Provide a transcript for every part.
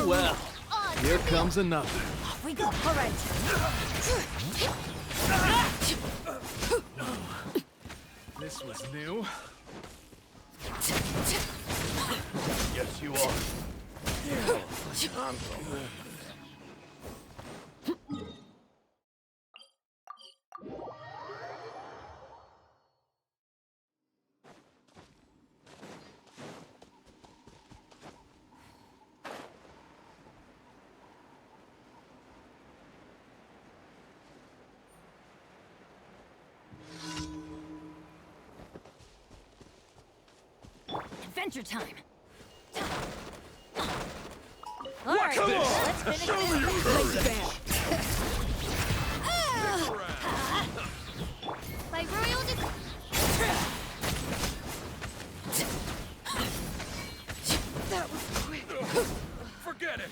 well. Here comes another. Off we go. All right. This was new. Yes, you are. Adventure time. All right, let's finish this. By royal That was quick. Forget it.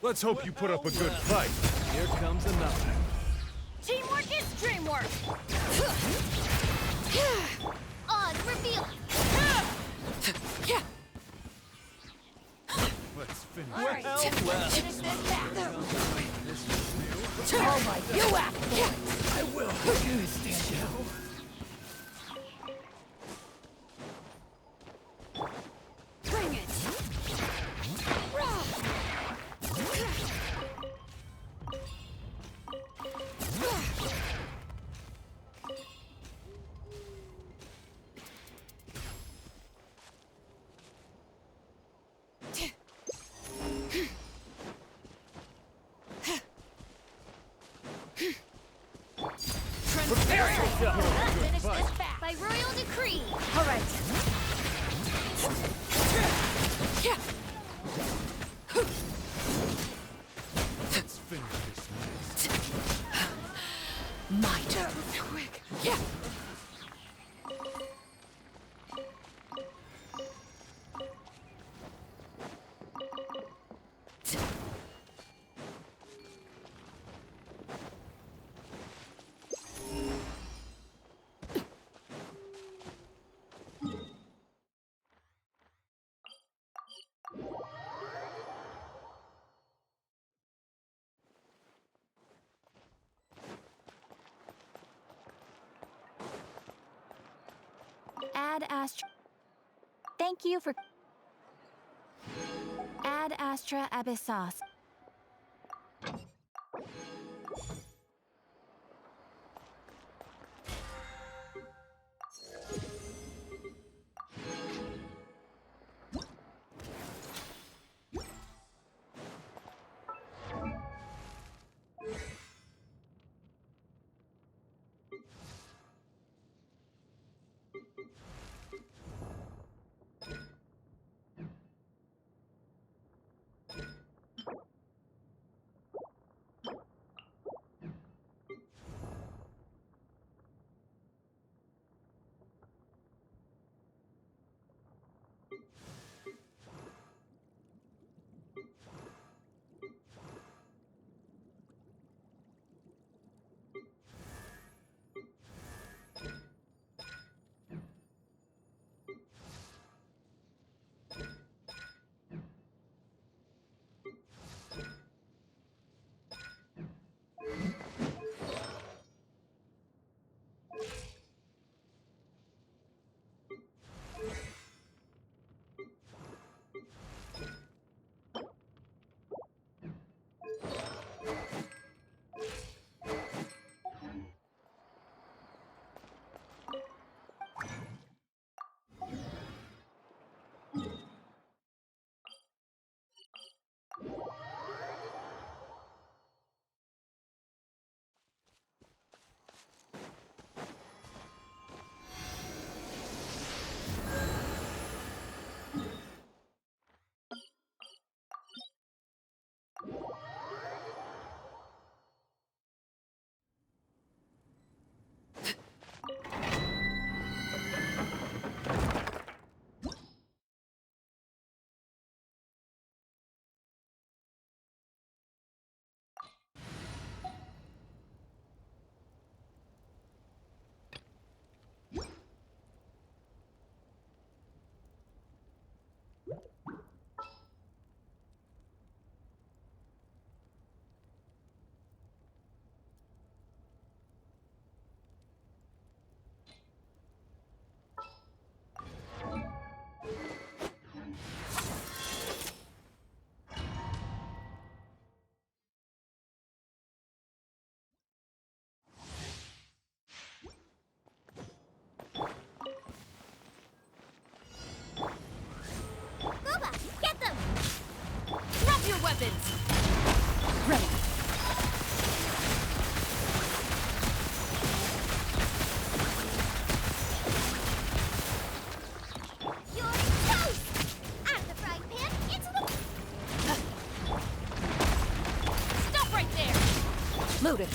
Let's hope you put up a good fight. Here comes another. teamwork is dreamwork. Odds reveal. Let's finish. All right, Well, finish this back. this was new. Oh my, you act. I will. Stand down. Bring it. Prepare yourself. Finish this back by royal decree. All right. Let's finish this mess. My turn. Quick. Yeah. Ad Astra. Thank you for. Ad Astra Abyssos. Loaded.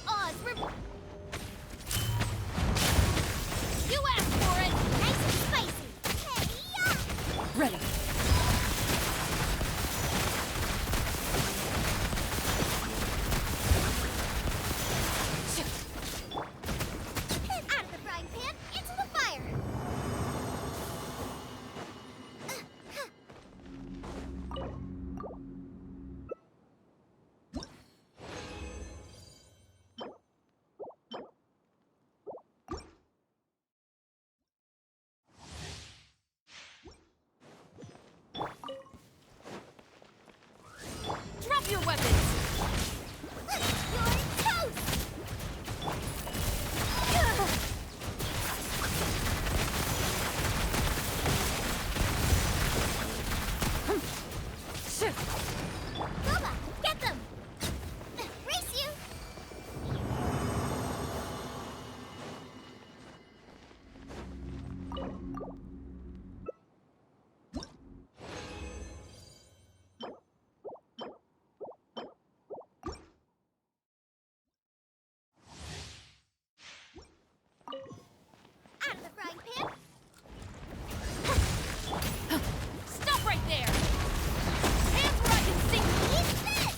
Oz, you asked for it! Nice and spicy! Hey, yeah! Ready. Out of the frying pan, into the fire! Drop your weapons. You're toast! Boba, get them! Race you! Out of the frying pan! Stop right there. Hands where I can see. Eat this!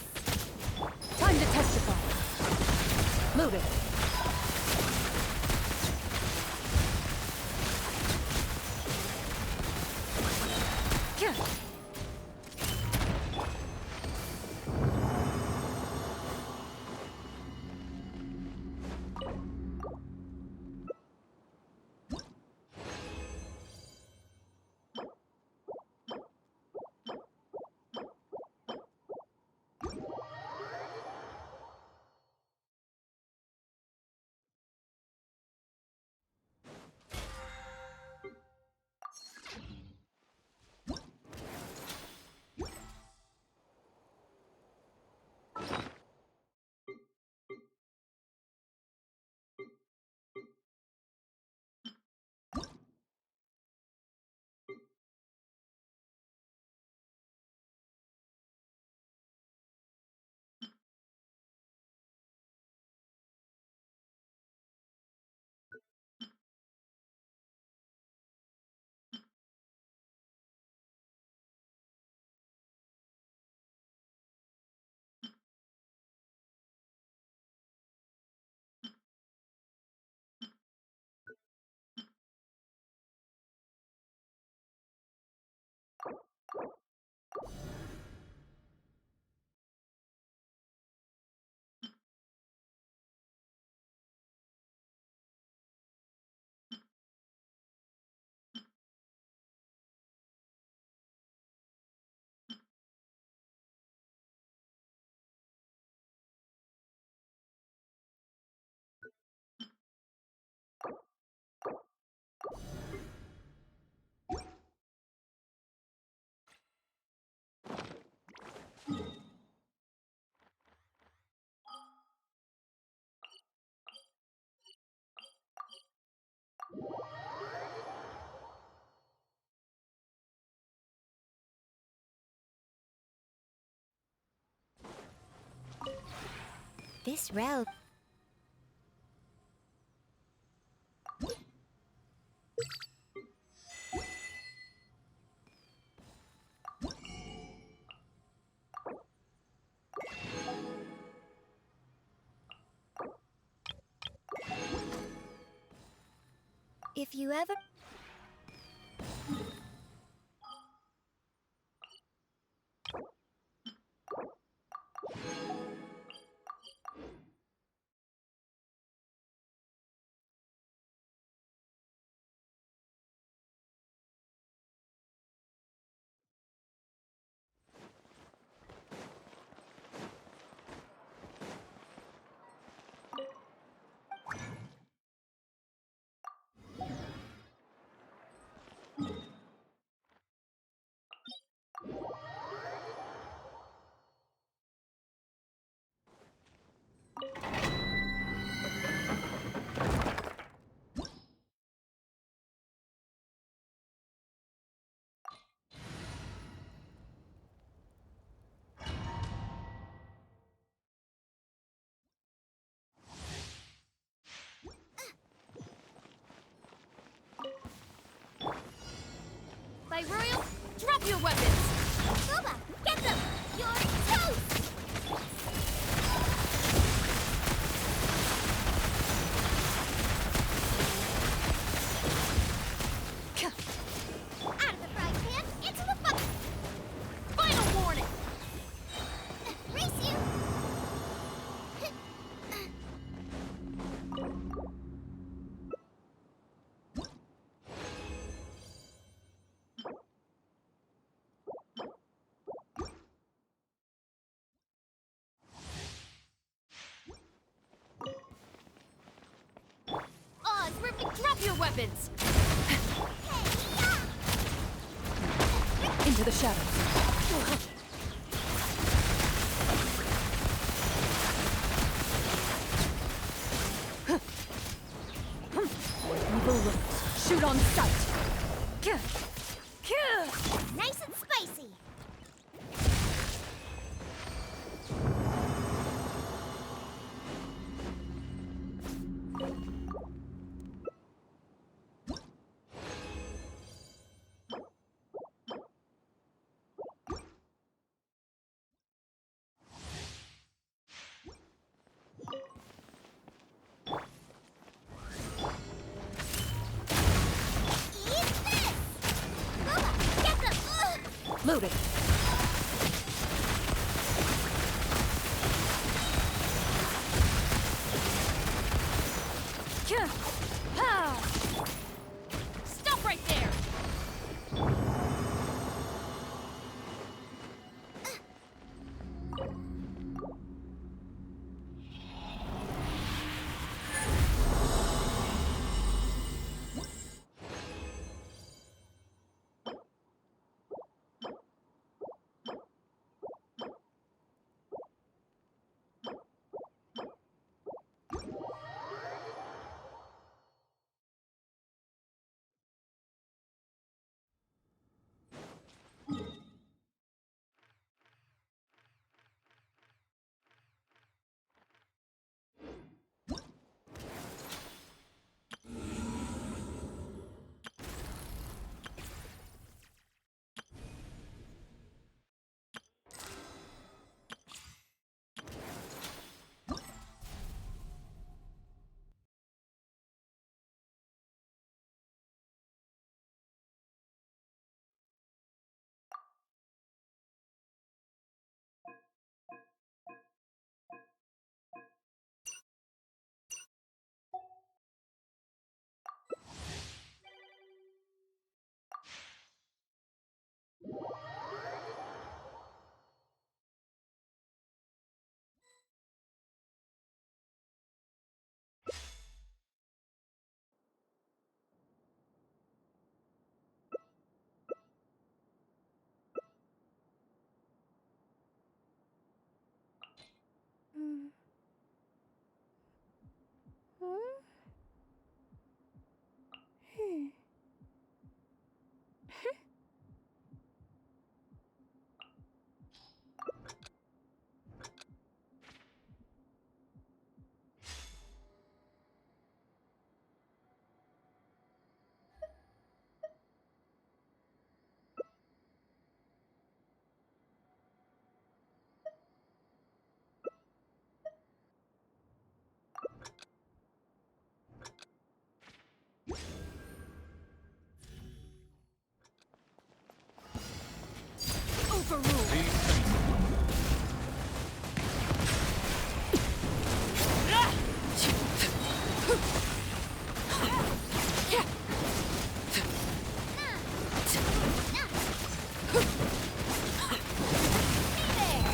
Time to testify. Loaded. This rope. If you ever... weapons! Booba, get them! You're toast! Out of the frying pan, into the bucket! Final warning! Race you! Oz, drop your weapons! Into the shadows. Evil looks. Shoot on sight. Nice and spicy! Eat this! Booba, get them! Ugh. Loaded. Stop right there!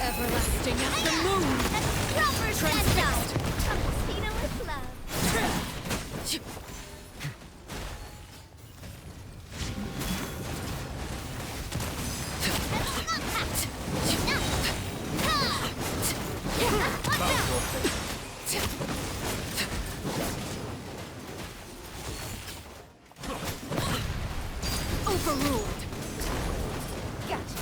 Everlasting as the moon! That's proper Transfixed. Campesino with love. Overruled! Gotcha!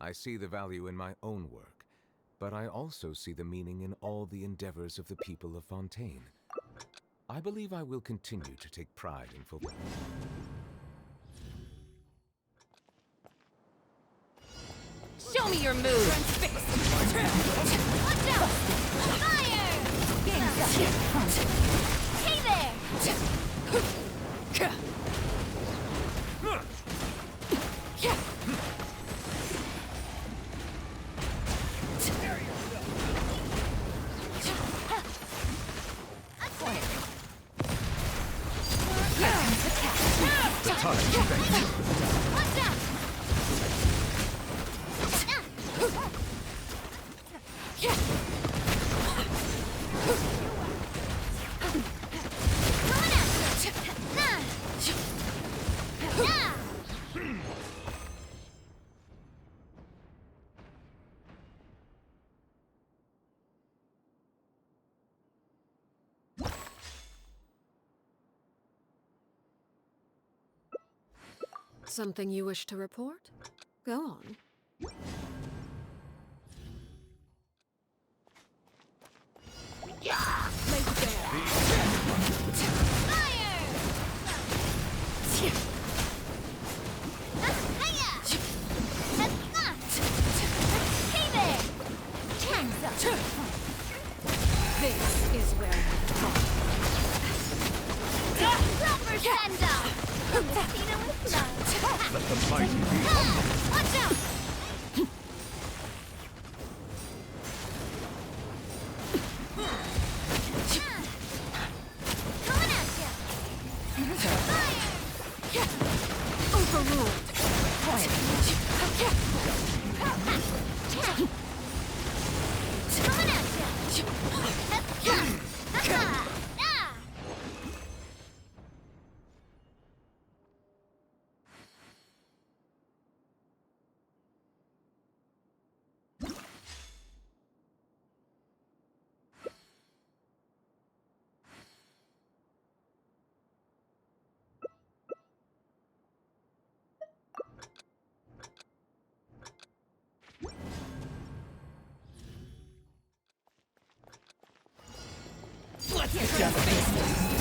I see the value in my own work, but I also see the meaning in all the endeavors of the people of Fontaine. I believe I will continue to take pride in fulfilling. Show me your moves. Watch out! Fire! Hey there! The time is spent. Watch out! Something you wish to report? Go on. This is where you fall. Proper send-off! Let the mighty be humble. Watch out! Coming at ya! Fire! Overruled. Coming at ya!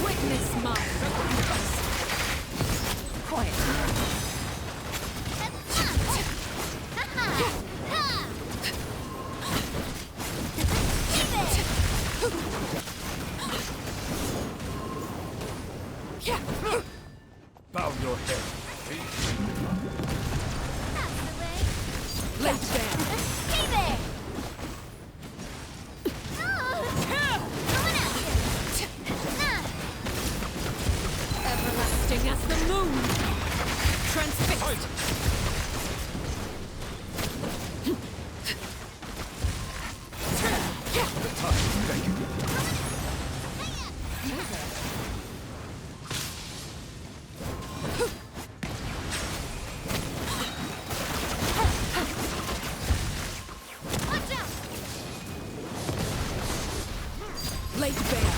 Witness my quiet. Bow your head. Left there. Hey there! Everlasting as the moon. Transfixed. Thank you. Watch out! Laid bare.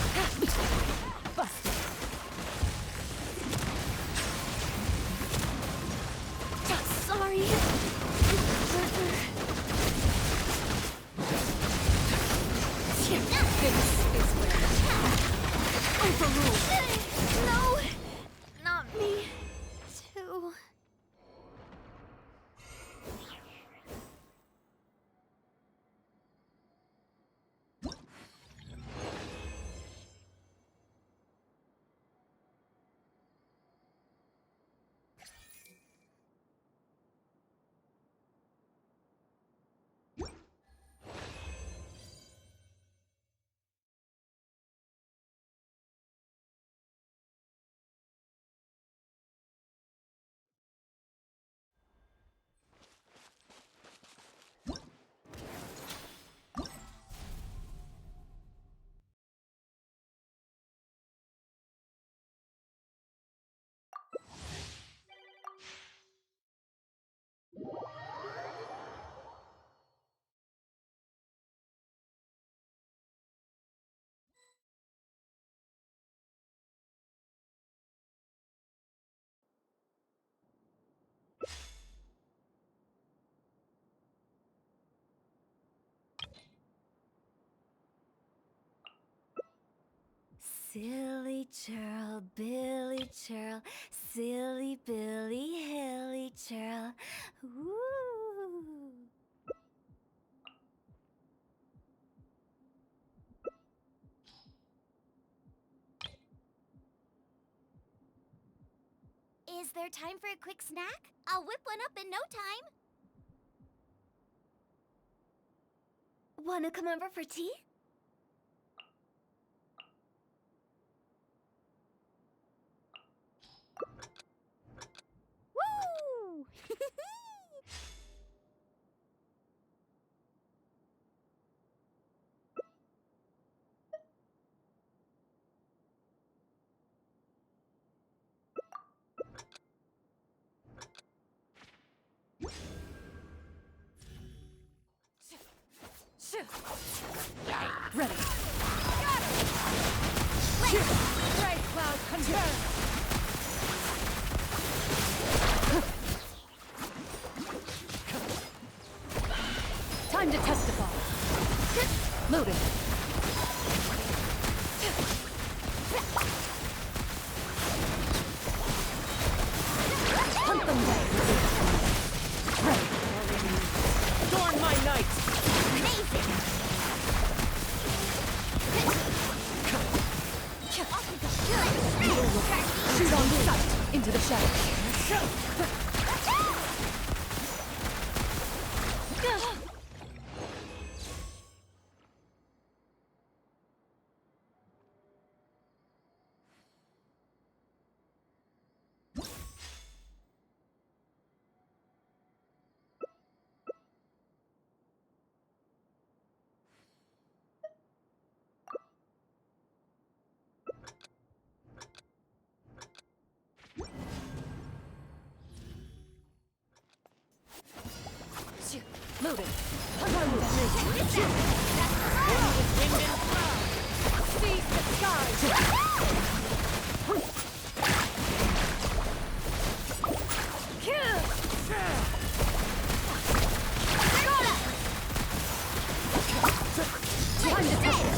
Sorry. This is where overruled. No, not me. Too. Silly churl, Billy churl, silly Billy, hilly churl. Woo! Is there time for a quick snack? I'll whip one up in no time. Wanna come over for tea? Woo! Ready. Got it! Great cloud confirmed. Time to testify. Loading. Hunt them down. Ready. Adorn my night. Amazing! Shoot on sight into the shadows. Loading. One with me. Wind and cloud. Seize the skies. Kill. Time to test it.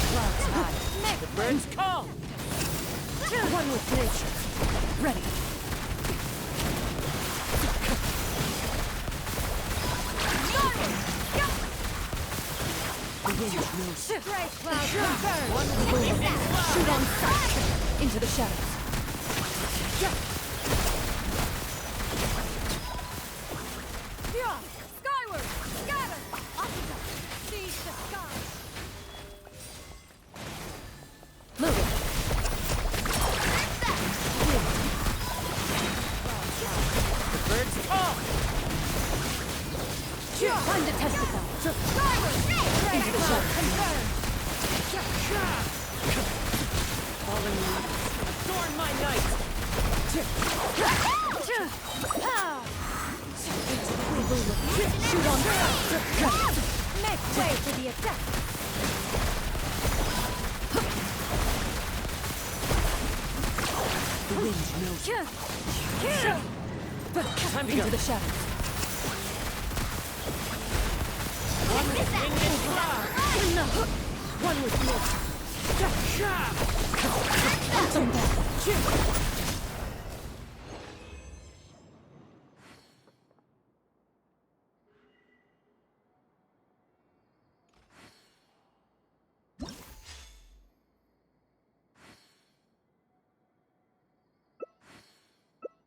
Cloud's high. The birds call. One with nature. Ready. Great cloud confirmed. One with shoot on sight into the shadows. Skyward! Scatter! Seize the sky! Moving. The birds call! Time to testify. Skyward! Into the shadows. Confirmed! Fallen leaves. Adorn my night! Shoot on sight! Make way for the attack! The wind knows. Time to into the shadows. One with wind and cloud. One with me. Awesome down.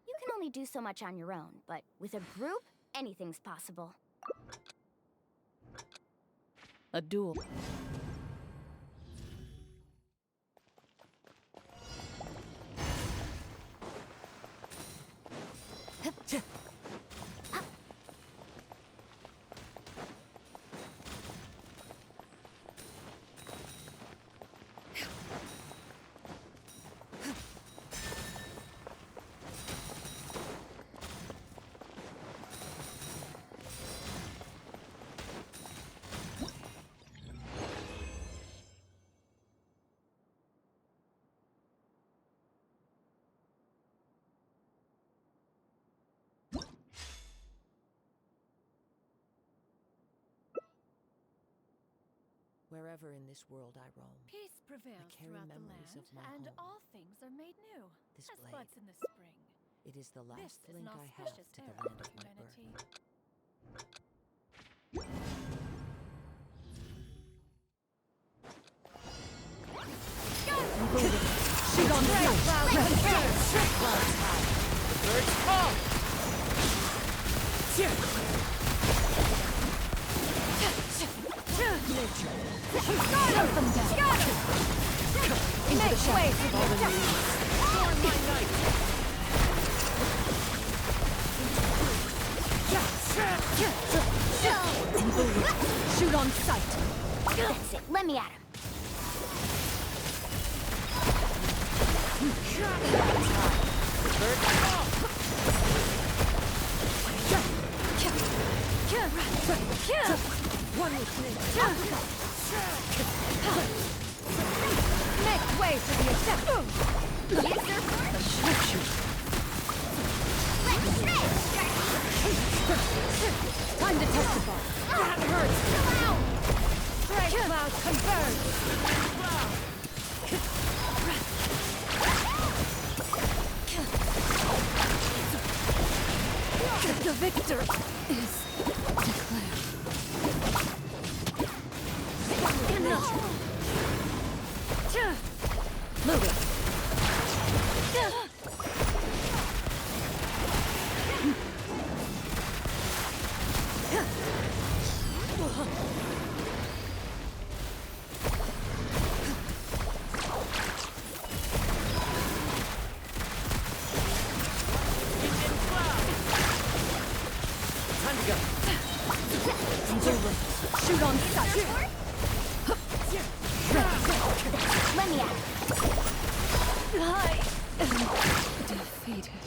You can only do so much on your own, but with a group, anything's possible. A duel. Wherever in this world I roam, Peace prevails carry throughout the memories land, of my and home. all things are made new. This as blade. buds in the spring. it is the This last is link an I have auspicious to the era land for of my birth. humanity. Shoot on sight! Clouds high! The birds call! Nature! Hunt them down! Into the shadows of all the news! Storm my night! Shoot on sight! That's it. Let me at him. One with nature. Make way for the attack. Time to testify. That hurts. Stray clouds converge. The victor is declared. Moving. Time to go. It's over. Shoot on sight. Let me at him. I am defeated.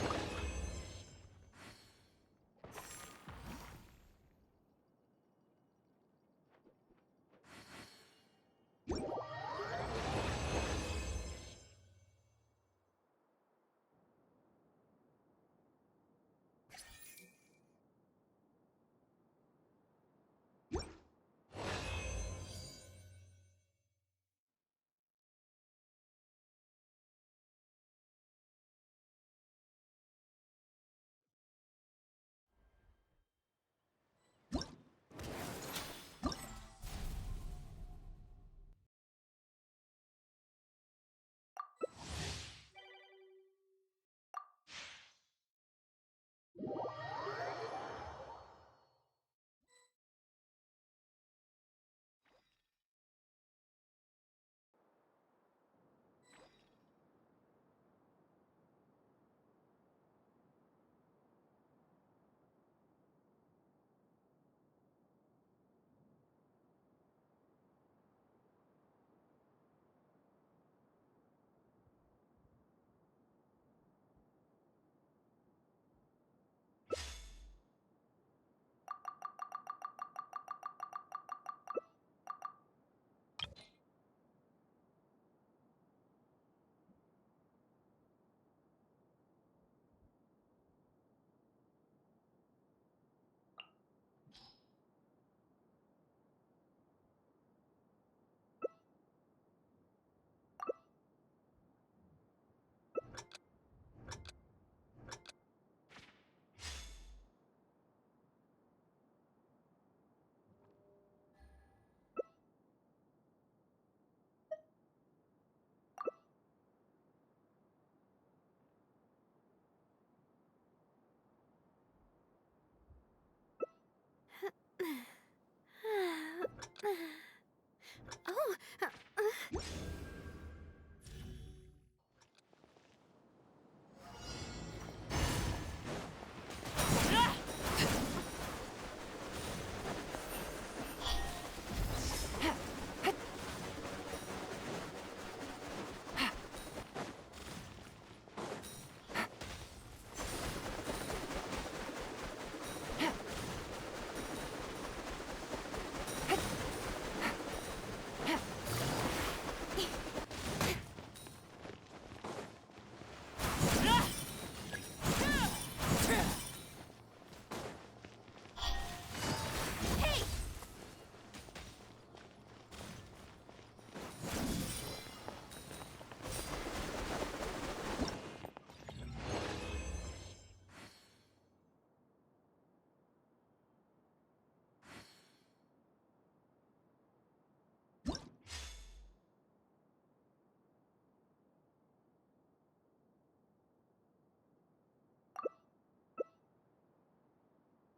Oh.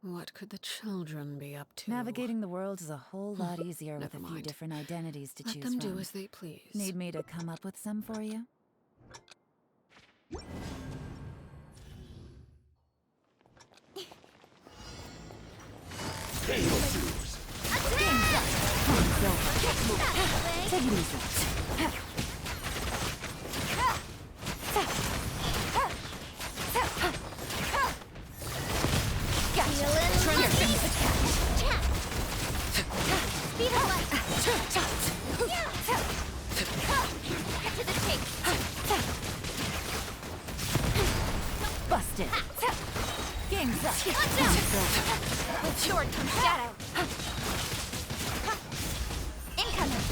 What could the children be up to? Navigating the world is a whole lot easier with a Never few mind. different identities to Let choose them from. do as they please. Need me to come up with some for you? Take Take it easy. Speed of light. Get to the chase. Busted. Game's up. Watch out. With sword comes shadow. Incoming.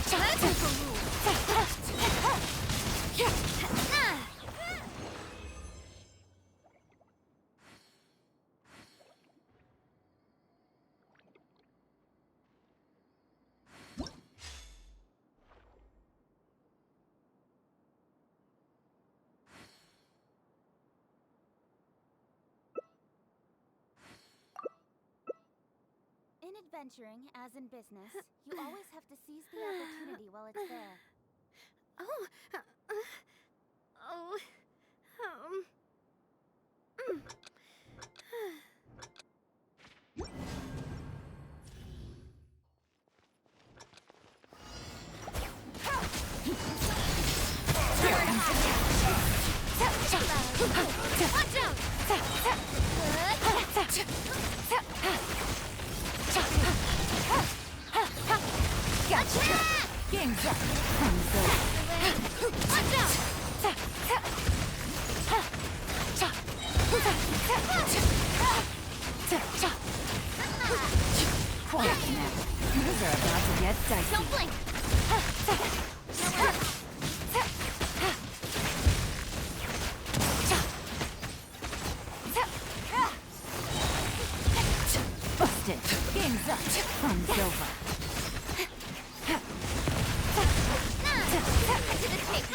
In adventuring, as in business, you always have to seize the opportunity while it's there. Watch out! Gotcha. Game's up. Watch out! Quiet now. These are about to get dicey. Don't blink! Busted. Game's up. Fun's over. Get to the tape!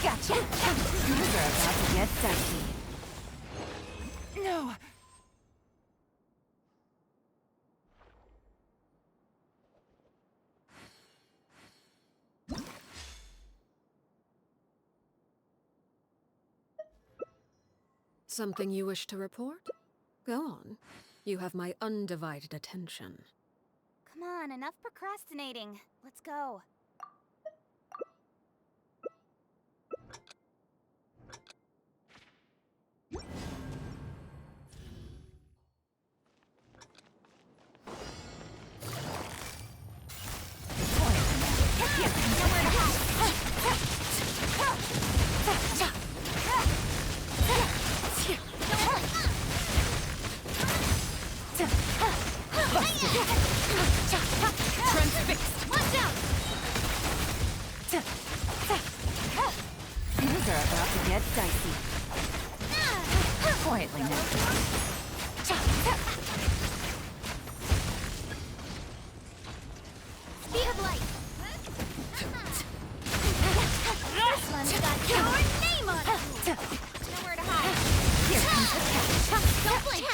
Gotcha. These are about to get dicey. No. Something you wish to report? Go on. You have my undivided attention. Come on, enough procrastinating. Let's go. Transfixed. Watch out! Things are about to get dicey. Quietly now. Speed of light! This one's got your name on it! Nowhere to hide. Here comes the catch. Don't blink!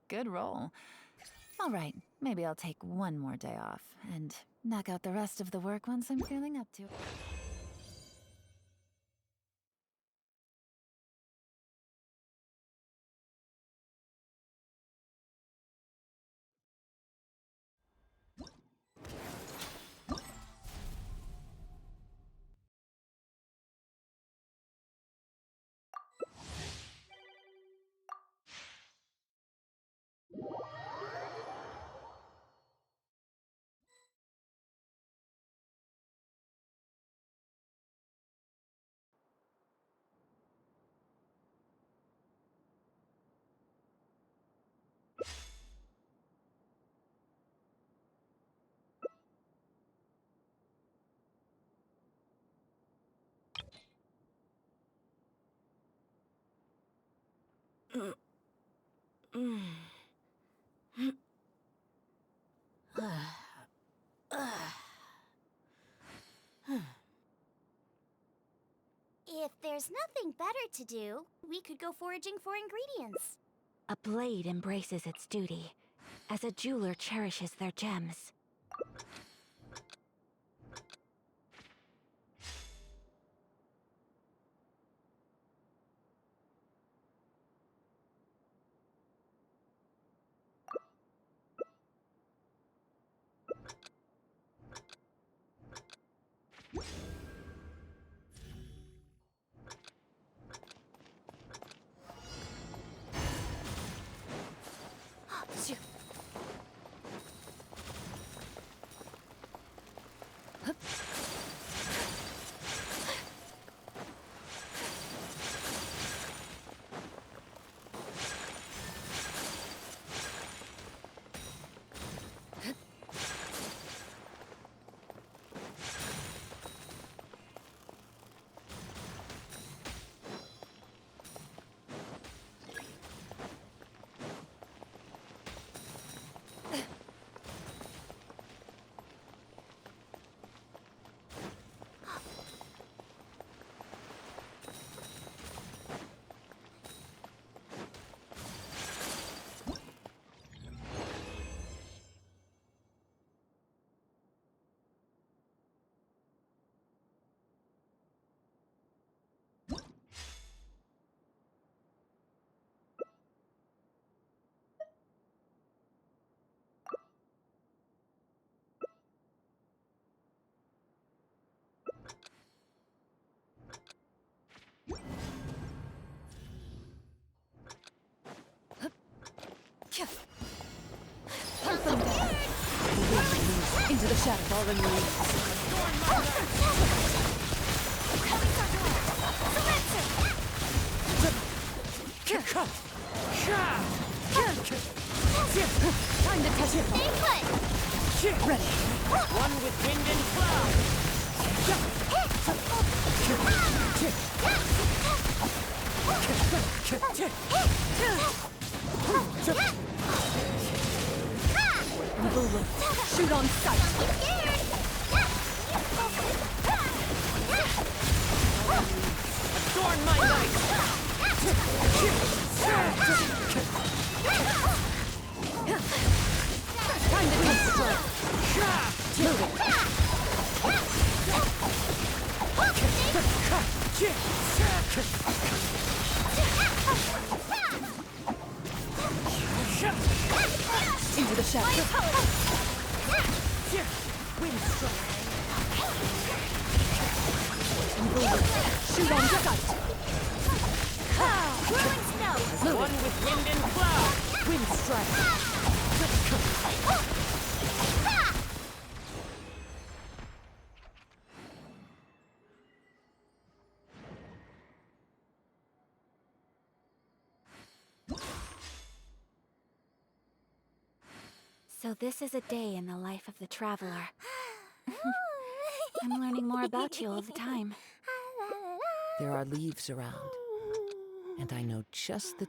Good roll. All right, maybe I'll take one more day off and knock out the rest of the work once I'm feeling up to it. If there's nothing better to do, we could go foraging for ingredients. A blade embraces its duty, as a jeweler cherishes their gems. Hunt them down. Into the shadow. Fallen leaves. Time to touch it. Ready. One with wind and cloud. Shoot on sight. Adorn my night. Time to take strike. Move it. Into the shadow. Wind strike. Shoot on sight. Whirling snow. One with wind and cloud. Wind strike. So this is a day in the life of the traveler. I'm learning more about you all the time. There are leaves around, and I know just the...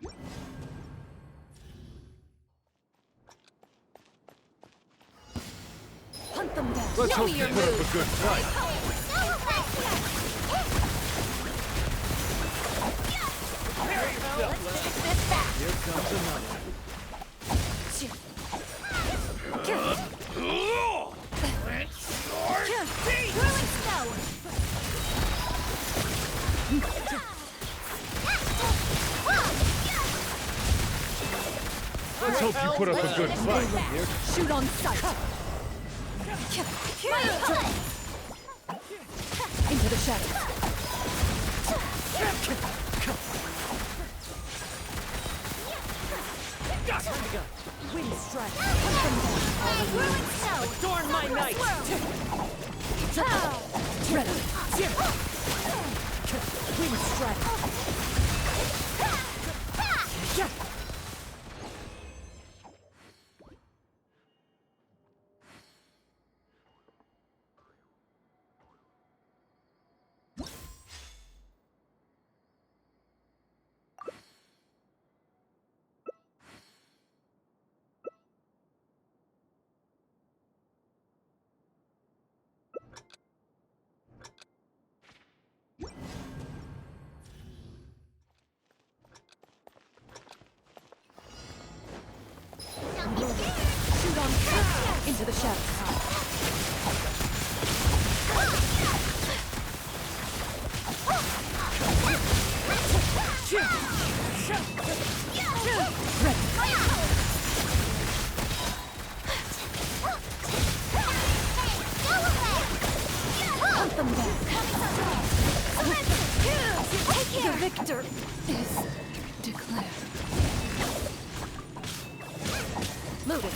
Hunt them down. Let's Show hope me you your put up moves. a good fight. Let's finish this fast. Here comes another. Whirling snow. Let's hope you put up a good fight. Here Shoot on sight. Into the shadows. Wind strike. Hunt them down. Whirling snow. Adorn my night. Ready. Wind strike. Into the shadows. Hunt them down. The victor is declared. Loaded.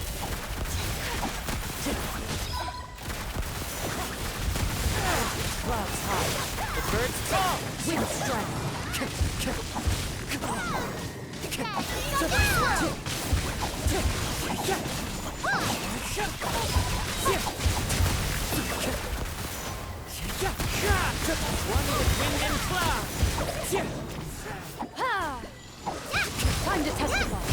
Clouds high. The birds fall. Wind strike. One with wind and cloud. Time to testify.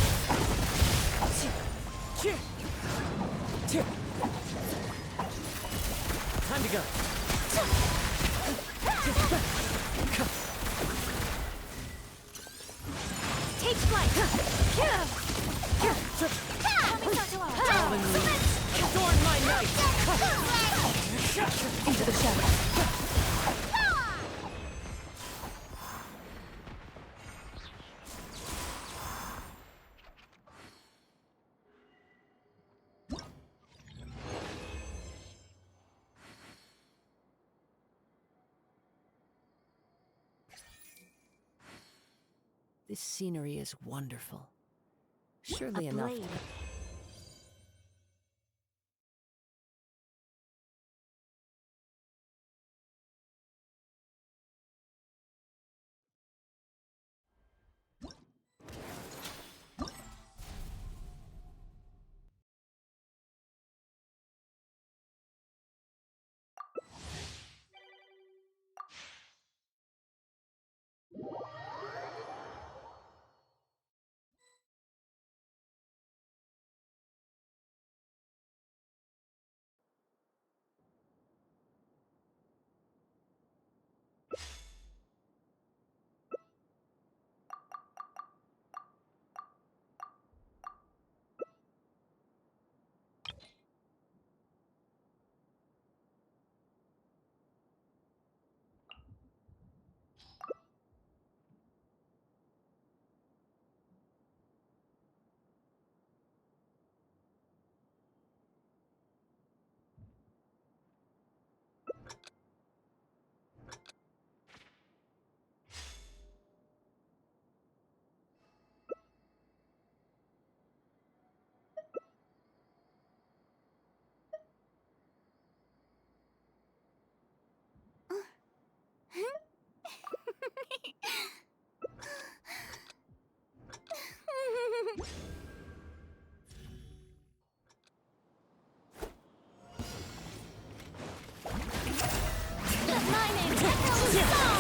Time to go. Take flight. Adorn my night. Into the shadows. This scenery is wonderful. Surely enough. Blade.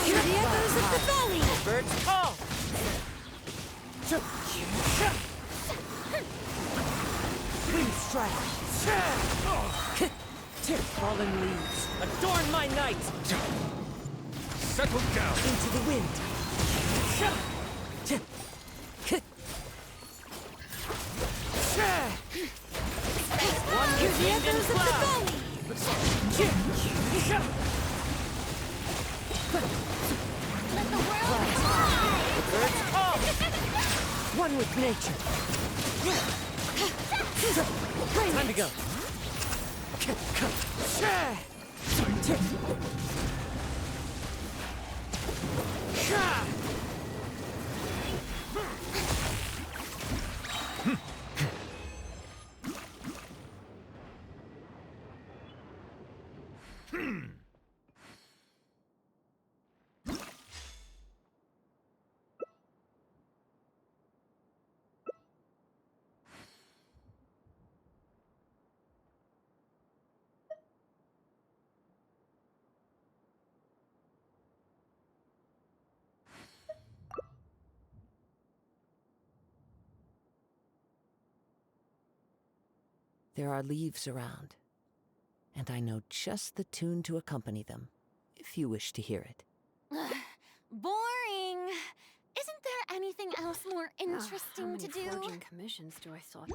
Hear the echoes of the valley. Birds call. Wind strike. Fallen leaves. Adorn my night. Settle down. Into the wind. One with wind and cloud. Let the world fly! Birds call. One with nature. Time to go. There are leaves around, and I know just the tune to accompany them, if you wish to hear it. Boring. Isn't there anything else more interesting to do? Forging commissions do I thought?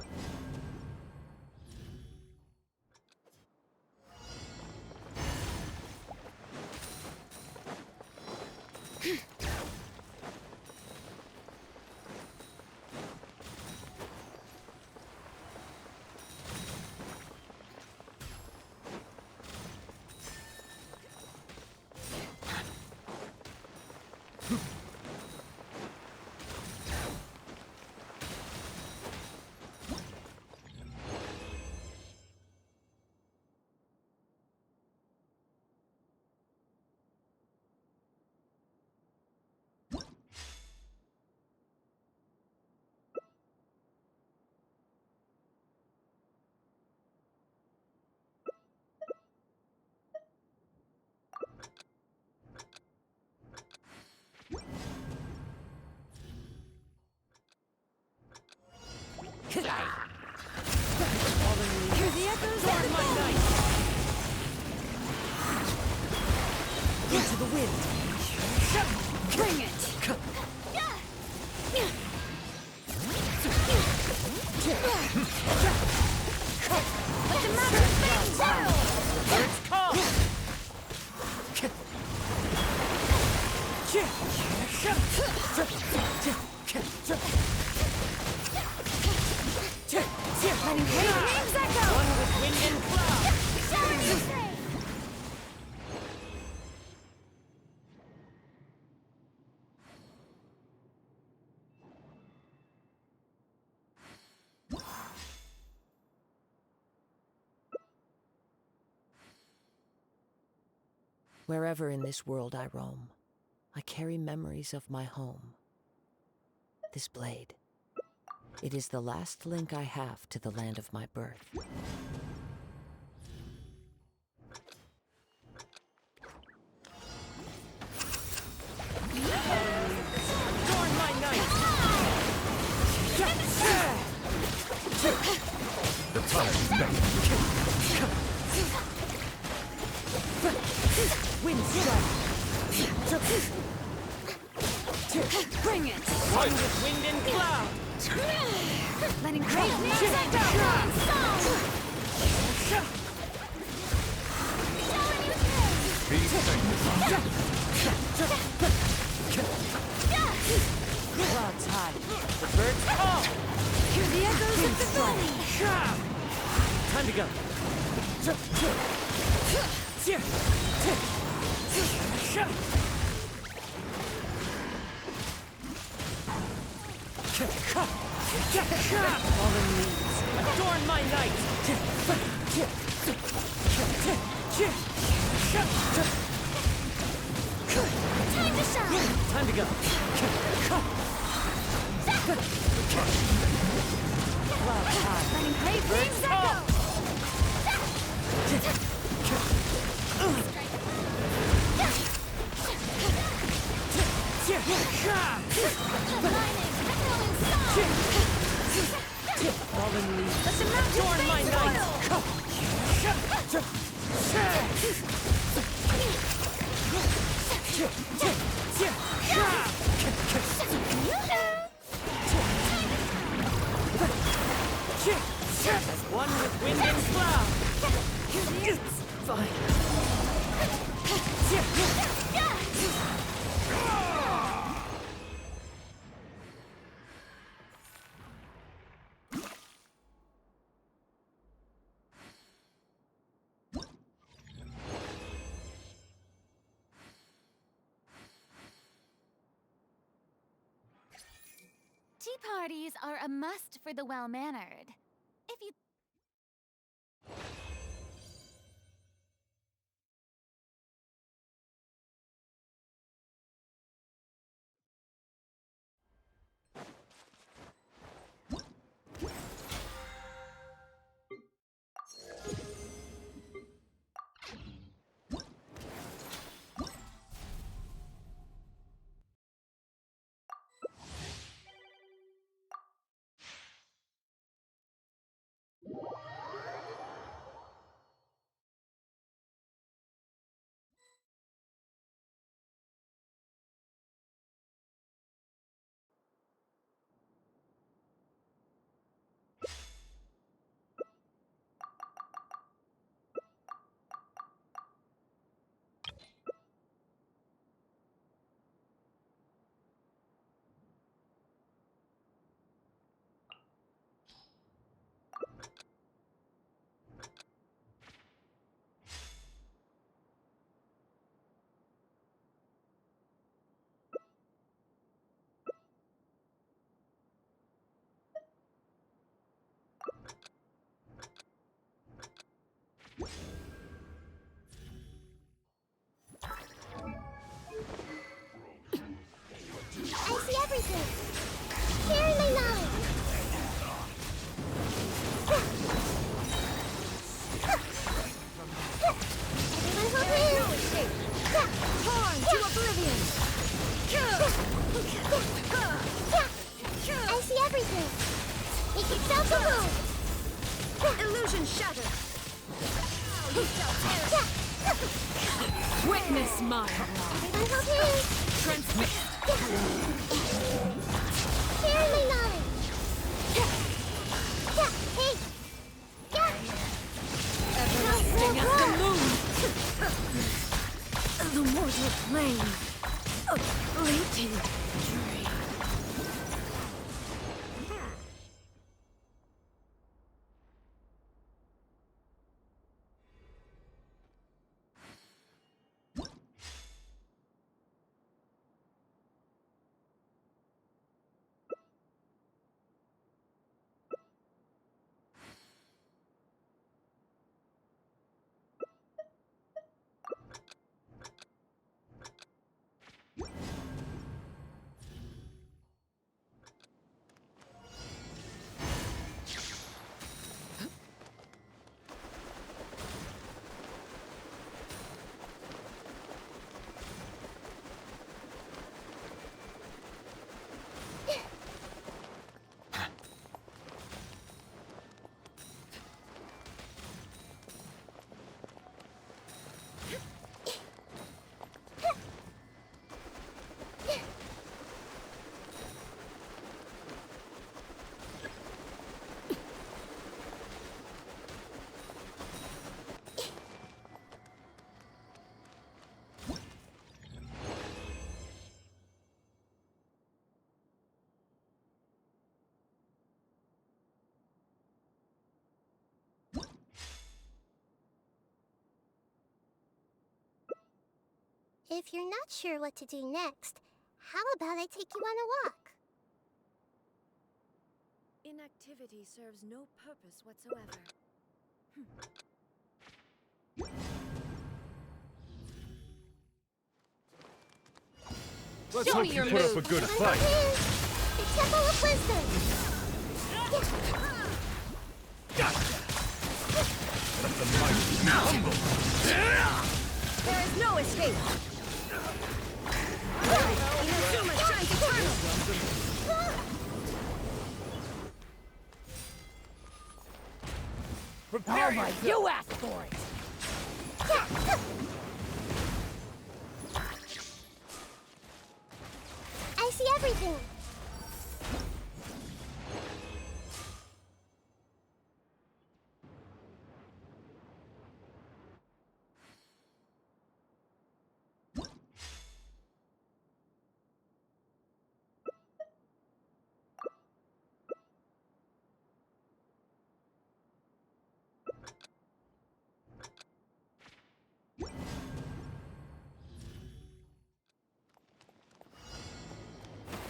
Into the wind. Bring it. What's the matter? Birds call. Letting great wings echo! One with wind and cloud. Shower me straight! Wherever in this world I roam, I carry memories of my home. This blade, it is the last link I have to the land of my birth. Adorn my night! The time is back. Wind strike! Bring it! One with wind and cloud! Letting great wings echo! Showing you through! Be sanctified. Clouds high. The birds call! Hear the echoes of the valley! Time to go. Fallen leaves, adorn my night. Time to shine! Time to go. Clouds high. Letting great wings call! echo! Aligning, echoing song! Fallen leaves, Let the mountains adorn my face night. One with wind and cloud. Fine. Tea parties are a must for the well-mannered. If you I see everything. Sharing my knowledge. Everyone hold hands. Torn to oblivion. I see everything. Make yourself a move. Illusion shattered. You shall perish. Witness my Everyone hold hands. transmit. Share my knowledge. Hey. Everlasting as the moon. The mortal plane of fleeting dream. If you're not sure what to do next, how about I take you on a walk? Inactivity serves no purpose whatsoever. Let's Show hope me you your put up a moves. good Everyone fight. hold hands. The Temple of Wisdom. Let the mighty be humble. There is no escape. Inazuma shines eternal. Prepare yourself. You asked for it. I see everything.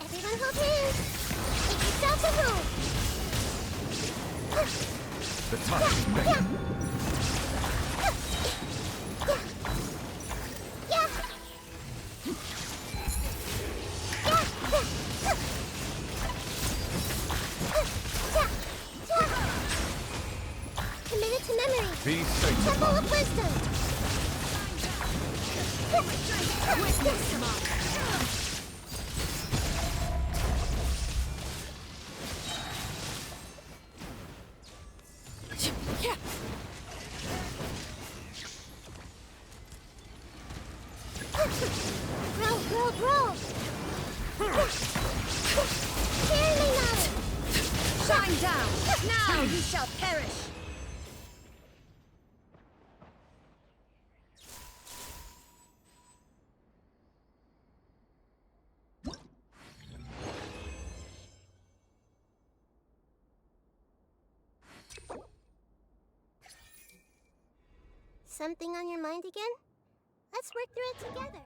Everyone hold hands. Make yourself a room. The time is back. Committed to memory. Be safe. Temple of Wisdom. Witness my Roll. Share my knowledge. shine down. Now you shall perish. Something on your mind again? Let's work through it together.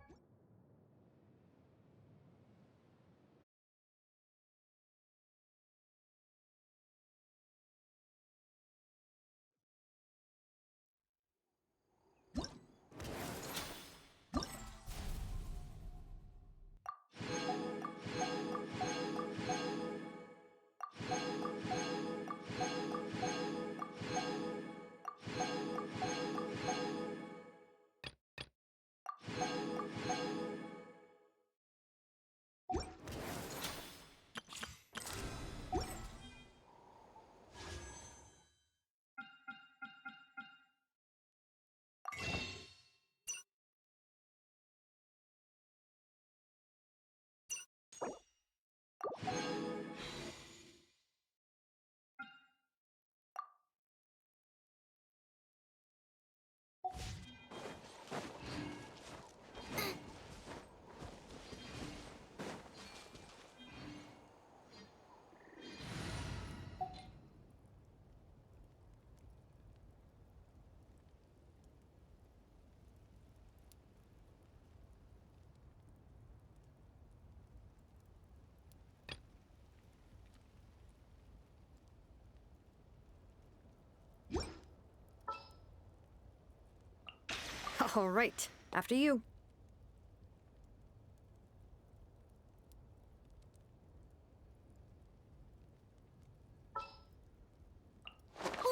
All right, after you.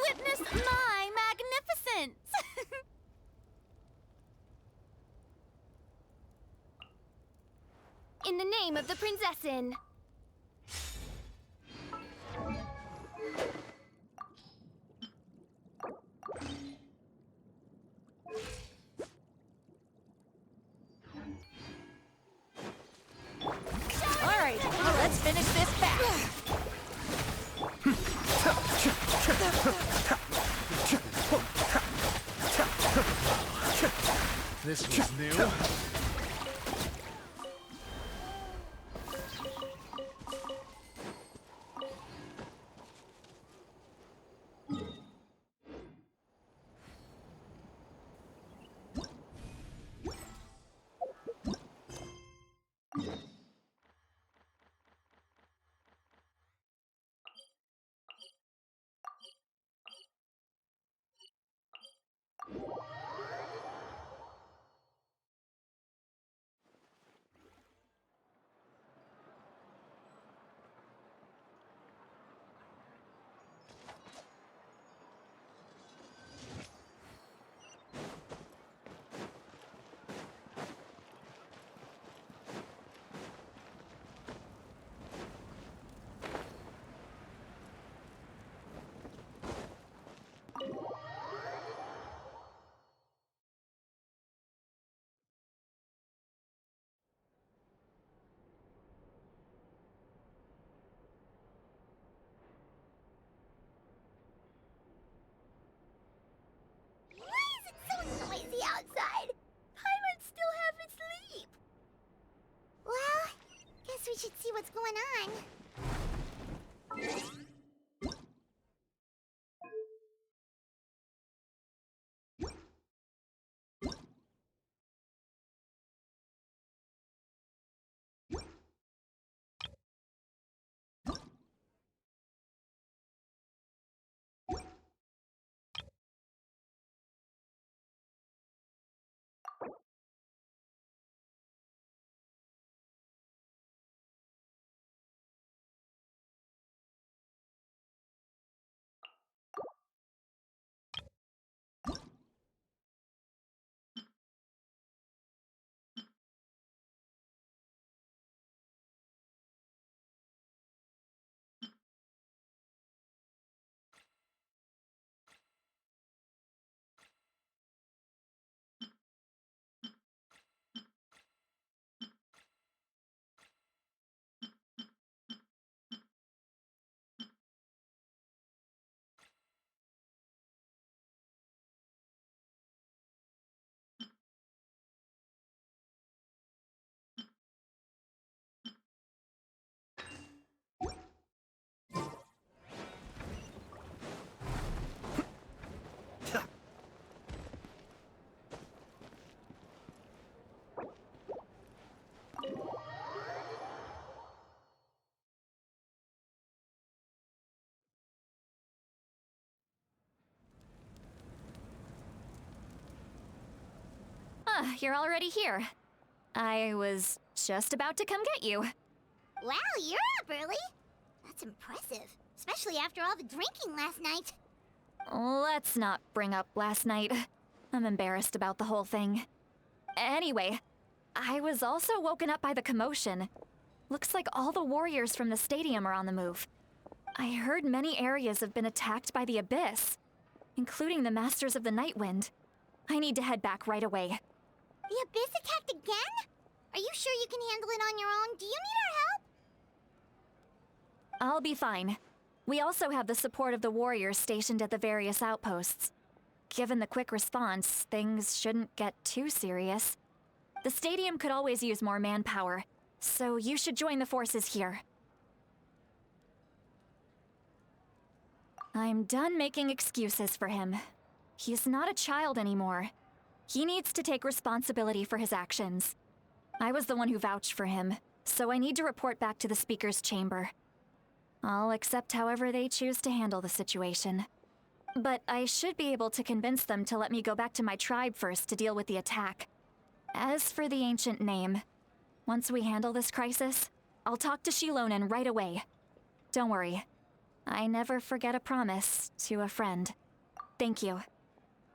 Witness my magnificence! In the name of the Princessin. All right, let's finish this fast. This was new. Why is it so noisy outside? Pirates still half asleep. Well, guess we should see what's going on. You're already here. I was just about to come get you. Wow, you're up early. That's impressive, especially after all the drinking last night. Let's not bring up last night. I'm embarrassed about the whole thing. Anyway, I was also woken up by the commotion. Looks like all the warriors from the stadium are on the move. I heard many areas have been attacked by the Abyss, including the Masters of the Nightwind. I need to head back right away. The Abyss attacked again? Are you sure you can handle it on your own? Do you need our help? I'll be fine. We also have the support of the warriors stationed at the various outposts. Given the quick response, things shouldn't get too serious. The stadium could always use more manpower, so you should join the forces here. I'm done making excuses for him. He's not a child anymore. He needs to take responsibility for his actions. I was the one who vouched for him, so I need to report back to the Speaker's chamber. I'll accept however they choose to handle the situation. But I should be able to convince them to let me go back to my tribe first to deal with the attack. As for the ancient name, once we handle this crisis, I'll talk to Shilonen right away. Don't worry. I never forget a promise to a friend. Thank you.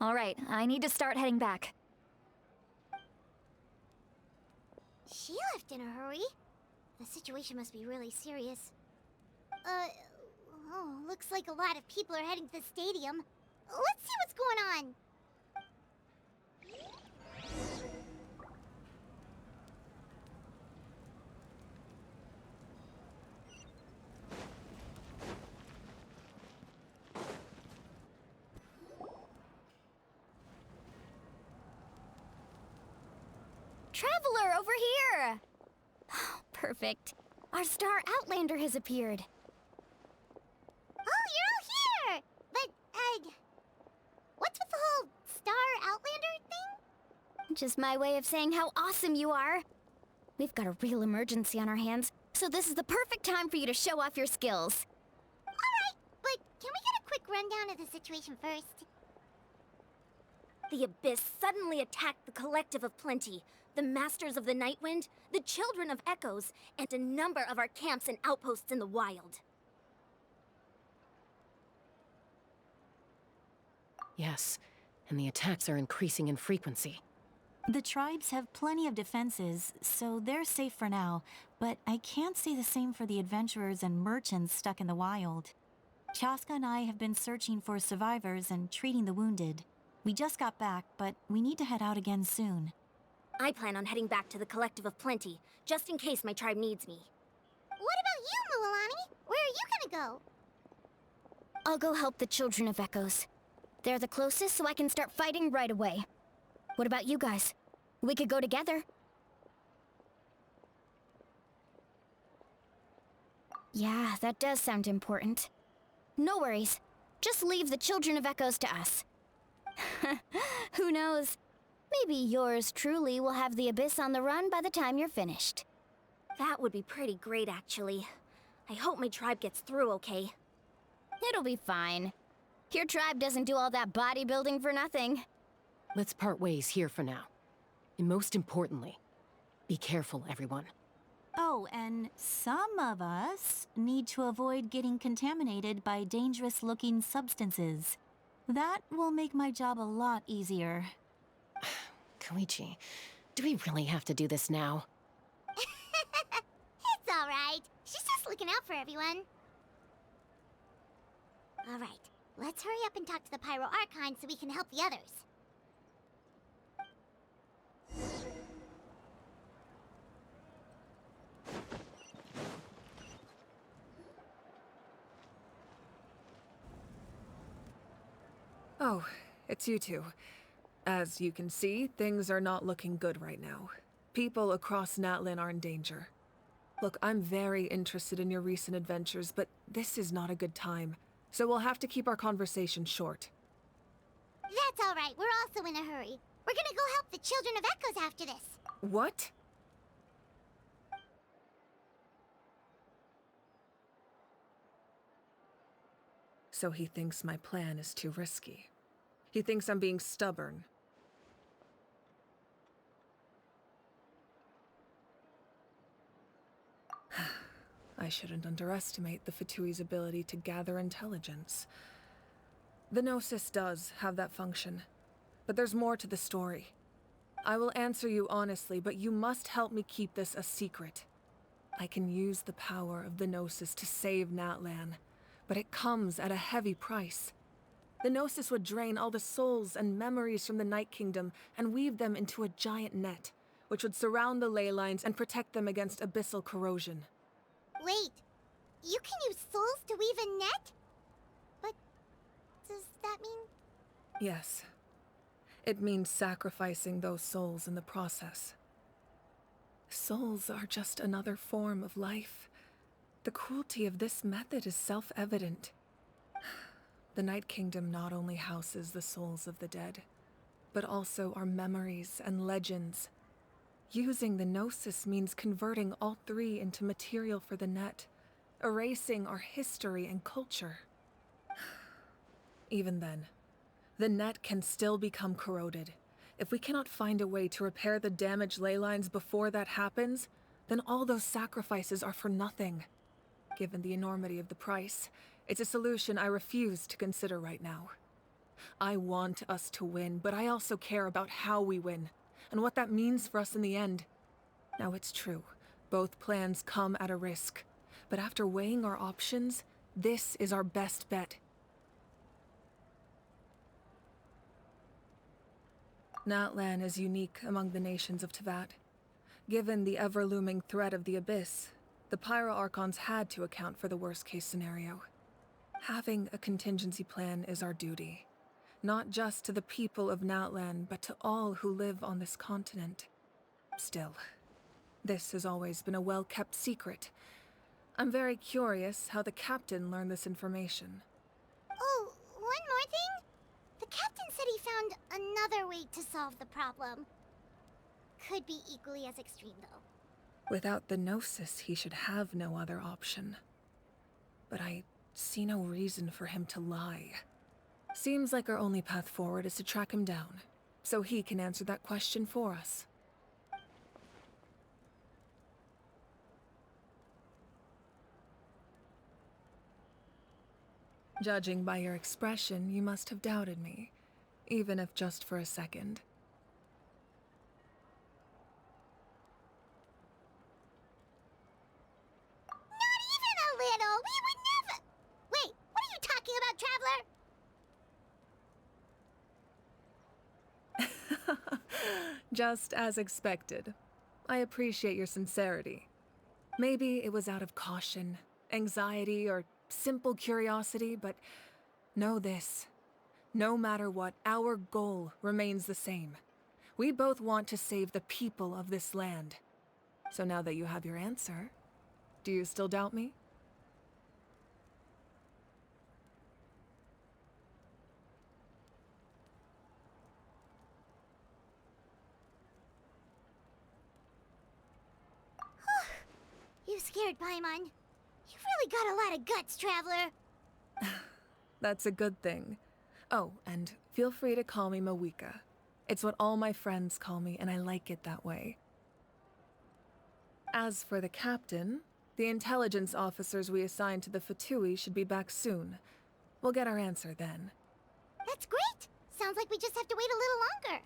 All right, I need to start heading back. She left in a hurry. The situation must be really serious. Oh, looks like a lot of people are heading to the stadium. Let's see what's going on. Traveler, over here! Perfect. Our star Outlander has appeared. Oh, you're all here! But, what's with the whole Star Outlander thing? Just my way of saying how awesome you are. We've got a real emergency on our hands, so this is the perfect time for you to show off your skills. Alright, but can we get a quick rundown of the situation first? The Abyss suddenly attacked the Collective of Plenty, the Masters of the Nightwind, the Children of Echoes, and a number of our camps and outposts in the wild. Yes, and the attacks are increasing in frequency. The tribes have plenty of defenses, so they're safe for now, but I can't say the same for the adventurers and merchants stuck in the wild. Chaska and I have been searching for survivors and treating the wounded. We just got back, but we need to head out again soon. I plan on heading back to the Collective of Plenty, just in case my tribe needs me. What about you, Mualani? Where are you gonna go? I'll go help the Children of Echoes. They're the closest, so I can start fighting right away. What about you guys? We could go together. Yeah, that does sound important. No worries. Just leave the Children of Echoes to us. Who knows? Maybe yours truly will have the Abyss on the run by the time you're finished. That would be pretty great, actually. I hope my tribe gets through okay. It'll be fine. Your tribe doesn't do all that bodybuilding for nothing. Let's part ways here for now. And most importantly, be careful, everyone. Oh, and some of us need to avoid getting contaminated by dangerous-looking substances. That will make my job a lot easier. Koichi, do we really have to do this now? It's alright. She's just looking out for everyone. Alright, let's hurry up and talk to the Pyro Archon so we can help the others. Oh, it's you two. As you can see, things are not looking good right now. People across Natlan are in danger. Look, I'm very interested in your recent adventures, but this is not a good time. So we'll have to keep our conversation short. That's alright, we're also in a hurry. We're gonna go help the Children of Echoes after this. What? So he thinks my plan is too risky. He thinks I'm being stubborn. I shouldn't underestimate the Fatui's ability to gather intelligence. The Gnosis does have that function, but there's more to the story. I will answer you honestly, but you must help me keep this a secret. I can use the power of the Gnosis to save Natlan, but it comes at a heavy price. The Gnosis would drain all the souls and memories from the Night Kingdom and weave them into a giant net, which would surround the ley lines and protect them against abyssal corrosion. Wait, you can use souls to weave a net? But does that mean... Yes. It means sacrificing those souls in the process. Souls are just another form of life. The cruelty of this method is self-evident. The Night Kingdom not only houses the souls of the dead, but also our memories and legends. Using the Gnosis means converting all three into material for the net, erasing our history and culture. even then, the net can still become corroded. If we cannot find a way to repair the damaged ley lines before that happens, then all those sacrifices are for nothing. Given the enormity of the price, it's a solution I refuse to consider right now. I want us to win, but I also care about how we win, and what that means for us in the end. Now it's true, both plans come at a risk, but after weighing our options, this is our best bet. Natlan is unique among the nations of Teyvat. Given the ever-looming threat of the Abyss, the Pyro Archons had to account for the worst-case scenario. Having a contingency plan is our duty, not just to the people of Natlan, but to all who live on this continent. Still, this has always been a well-kept secret. I'm very curious how the captain learned this information. Oh, one more thing? The captain said he found another way to solve the problem. Could be equally as extreme, though. Without the Gnosis, he should have no other option. But I see no reason for him to lie. Seems like our only path forward is to track him down, so he can answer that question for us. Judging by your expression, you must have doubted me, even if just for a second. Not even a little! We would never— Wait, what are you talking about, Traveler? Just as expected. I appreciate your sincerity. Maybe it was out of caution, anxiety, or simple curiosity, but know this. No matter what, our goal remains the same. We both want to save the people of this land. So now that you have your answer, do you still doubt me? You scared Paimon. You've really got a lot of guts, Traveler. That's a good thing. Oh, and feel free to call me Mawika. It's what all my friends call me, and I like it that way. As for the captain, the intelligence officers we assigned to the Fatui should be back soon. We'll get our answer then. That's great! Sounds like we just have to wait a little longer.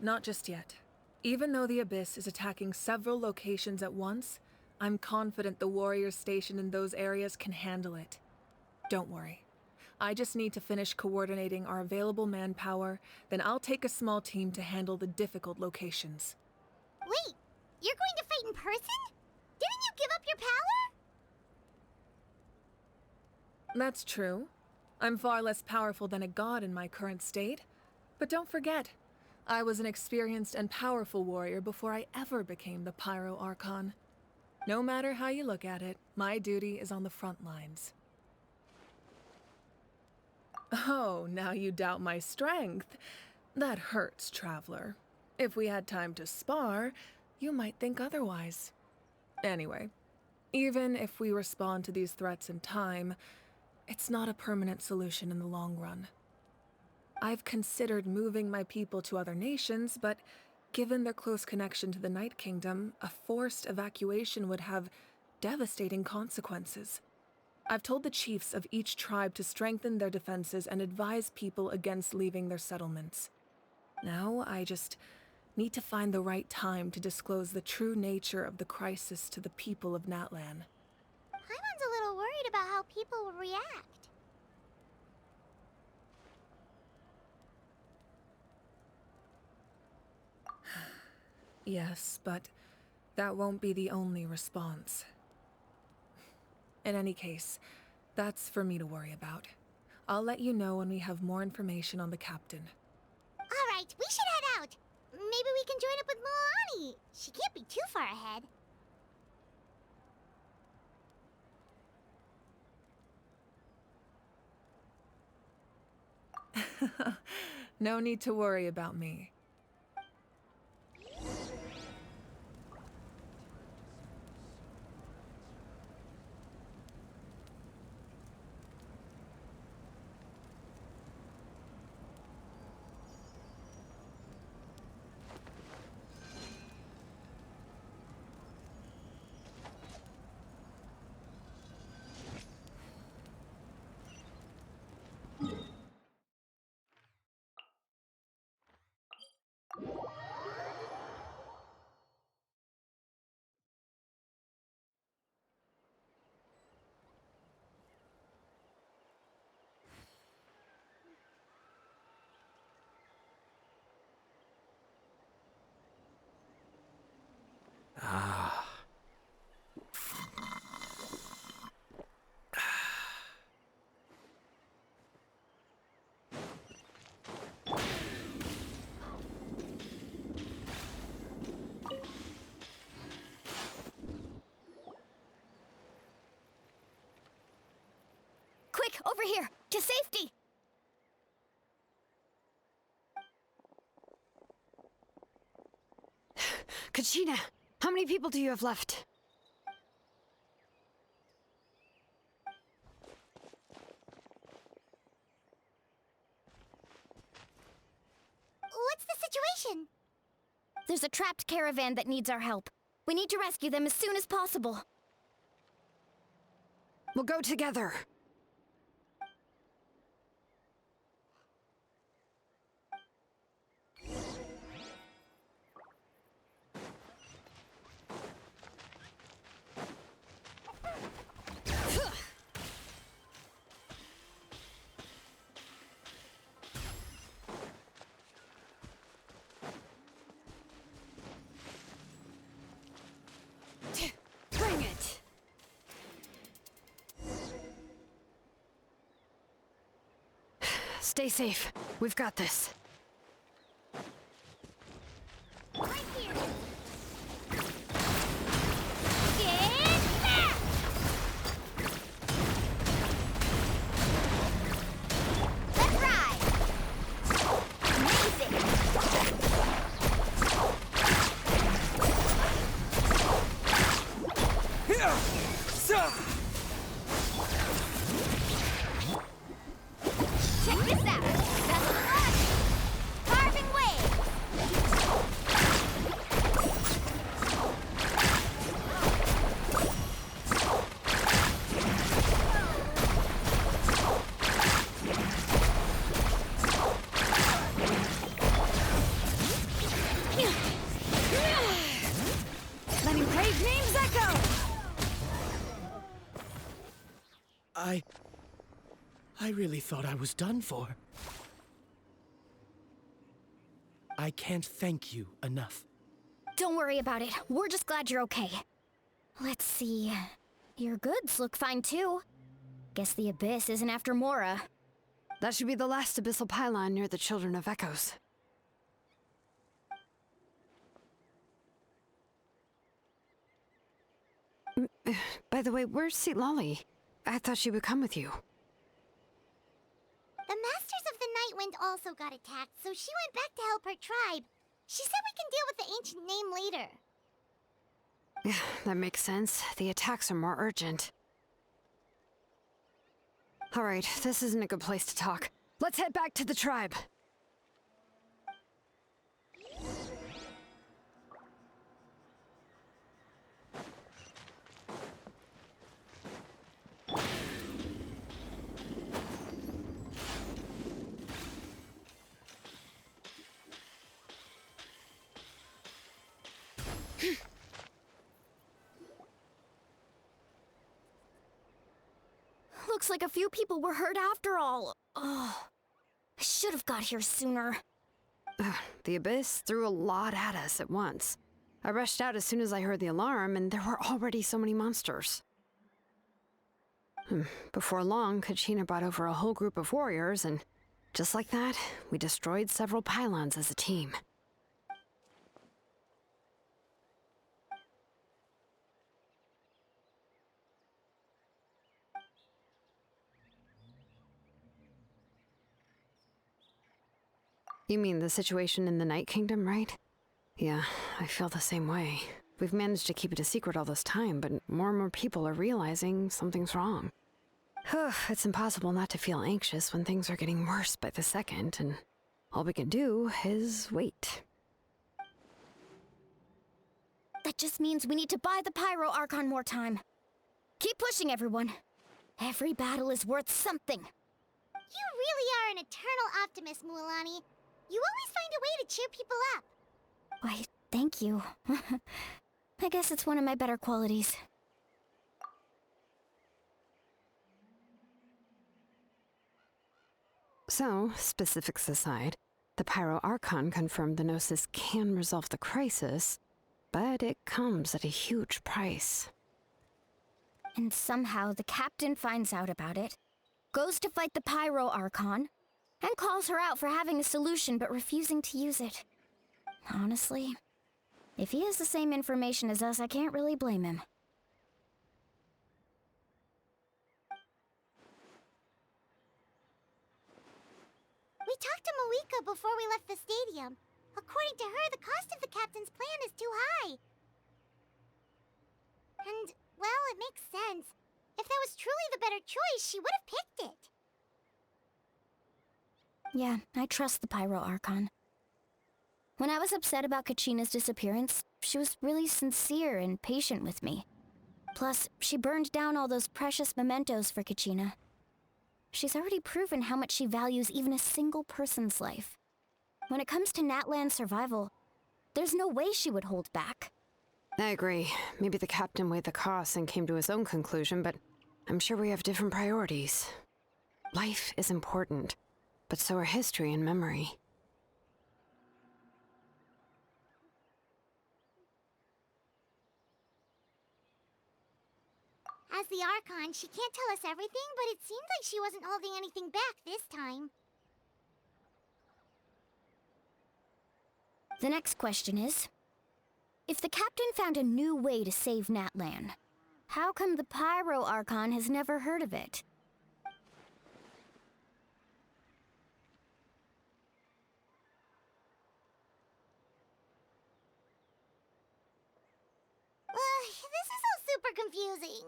Not just yet. Even though the Abyss is attacking several locations at once, I'm confident the warriors stationed in those areas can handle it. Don't worry. I just need to finish coordinating our available manpower, then I'll take a small team to handle the difficult locations. Wait, you're going to fight in person? Didn't you give up your power? That's true. I'm far less powerful than a god in my current state. But don't forget, I was an experienced and powerful warrior before I ever became the Pyro Archon. No matter how you look at it, my duty is on the front lines. Oh, now you doubt my strength. That hurts, Traveler. If we had time to spar, you might think otherwise. Anyway, even if we respond to these threats in time, it's not a permanent solution in the long run. I've considered moving my people to other nations, but given their close connection to the Night Kingdom, a forced evacuation would have devastating consequences. I've told the chiefs of each tribe to strengthen their defenses and advise people against leaving their settlements. Now, I just need to find the right time to disclose the true nature of the crisis to the people of Natlan. Paimon's a little worried about how people will react. Yes, but that won't be the only response. In any case, that's for me to worry about. I'll let you know when we have more information on the captain. All right, we should head out. Maybe we can join up with Moani. She can't be too far ahead. No need to worry about me. Kachina, how many people do you have left? What's the situation? There's a trapped caravan that needs our help. We need to rescue them as soon as possible. We'll go together. Bring it! Stay safe. We've got this. Right here. Let's ride. Amazing. Check this out. Vessel launch. Carving waves. Letting brave names echo! I really thought I was done for. I can't thank you enough. Don't worry about it. We're just glad you're okay. Let's see. Your goods look fine too. Guess the Abyss isn't after Mora. That should be the last abyssal pylon near the Children of Echoes. By the way, where's Lolly? I thought she would come with you. The Masters of the Night Wind also got attacked, so she went back to help her tribe. She said we can deal with the ancient name later. Yeah, that makes sense. The attacks are more urgent. Alright, this isn't a good place to talk. Let's head back to the tribe. Looks like a few people were hurt after all. Oh, I should have got here sooner. The Abyss threw a lot at us at once. I rushed out as soon as I heard the alarm, and there were already so many monsters. Before long, Kachina brought over a whole group of warriors, and just like that, we destroyed several pylons as a team. You mean the situation in the Night Kingdom, right? Yeah, I feel the same way. We've managed to keep it a secret all this time, but more and more people are realizing something's wrong. It's impossible not to feel anxious when things are getting worse by the second, and all we can do is wait. That just means we need to buy the Pyro Archon more time. Keep pushing, everyone. Every battle is worth something. You really are an eternal optimist, Mualani. You always find a way to cheer people up. Why, thank you. I guess it's one of my better qualities. So, specifics aside, the Pyro Archon confirmed the Gnosis can resolve the crisis, but it comes at a huge price. And somehow the captain finds out about it, goes to fight the Pyro Archon, and calls her out for having a solution but refusing to use it. Honestly, if he has the same information as us, I can't really blame him. We talked to Moika before we left the stadium. According to her, the cost of the captain's plan is too high. And, well, it makes sense. If that was truly the better choice, she would have picked it. Yeah, I trust the Pyro Archon. When I was upset about Kachina's disappearance, she was really sincere and patient with me. Plus, she burned down all those precious mementos for Kachina. She's already proven how much she values even a single person's life. When it comes to Natlan's survival, there's no way she would hold back. I agree. Maybe the captain weighed the costs and came to his own conclusion, but I'm sure we have different priorities. Life is important, but so are history and memory. As the Archon, she can't tell us everything, but it seems like she wasn't holding anything back this time. The next question is, if the captain found a new way to save Natlan, how come the Pyro Archon has never heard of it? This is all super confusing.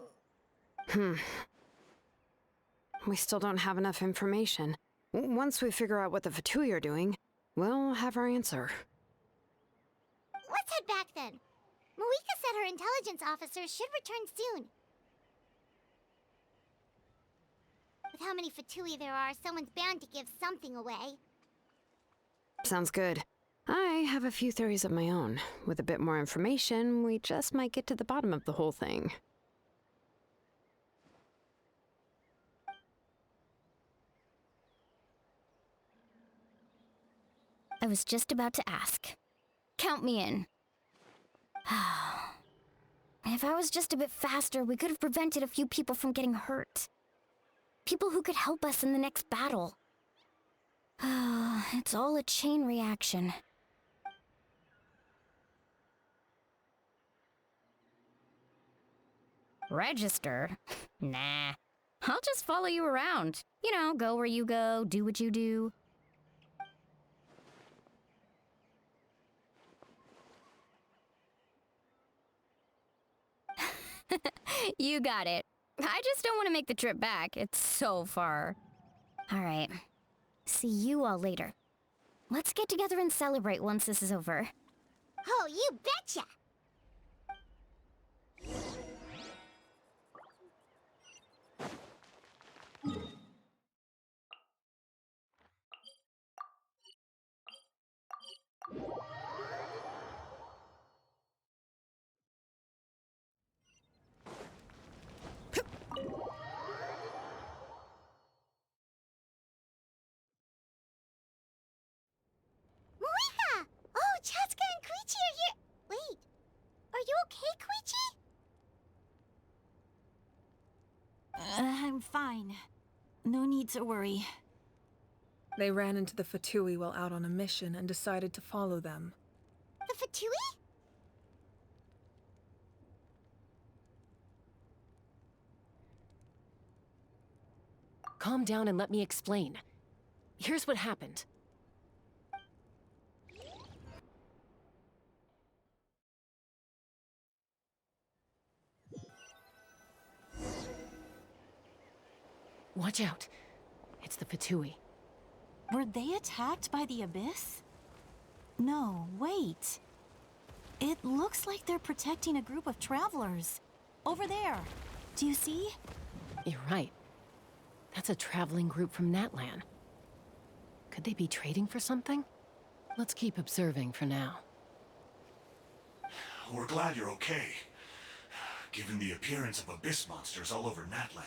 We still don't have enough information. Once we figure out what the Fatui are doing, we'll have our answer. Let's head back then. Moika said her intelligence officer should return soon. With how many Fatui there are, someone's bound to give something away. Sounds good. I have a few theories of my own. With a bit more information, we just might get to the bottom of the whole thing. I was just about to ask. Count me in. If I was just a bit faster, we could have prevented a few people from getting hurt. People who could help us in the next battle. It's all a chain reaction. Register? Nah. I'll just follow you around. You know, go where you go, do what you do. You got it. I just don't want to make the trip back. It's so far. All right. See you all later. Let's get together and celebrate once this is over. Oh, you betcha! Moika! Oh, Chaska and Koichi are here! Wait, are you okay, Koichi? I'm fine. No need to worry. They ran into the Fatui while out on a mission and decided to follow them. The Fatui? Calm down and let me explain. Here's what happened. Watch out. It's the Fatui. Were they attacked by the Abyss? No, wait. It looks like they're protecting a group of travelers. Over there. Do you see? You're right. That's a traveling group from Natlan. Could they be trading for something? Let's keep observing for now. We're glad you're okay. Given the appearance of abyss monsters all over Natlan,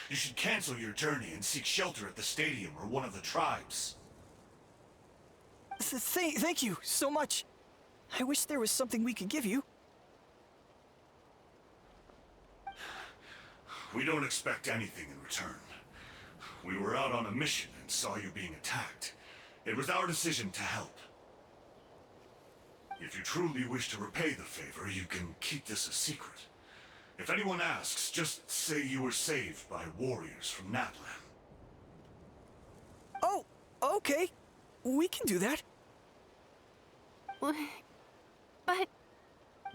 you should cancel your journey and seek shelter at the stadium or one of the tribes. Thank you so much. I wish there was something we could give you. We don't expect anything in return. We were out on a mission and saw you being attacked. It was our decision to help. If you truly wish to repay the favor, you can keep this a secret. If anyone asks, just say you were saved by warriors from Natlan. Oh, okay. We can do that. But...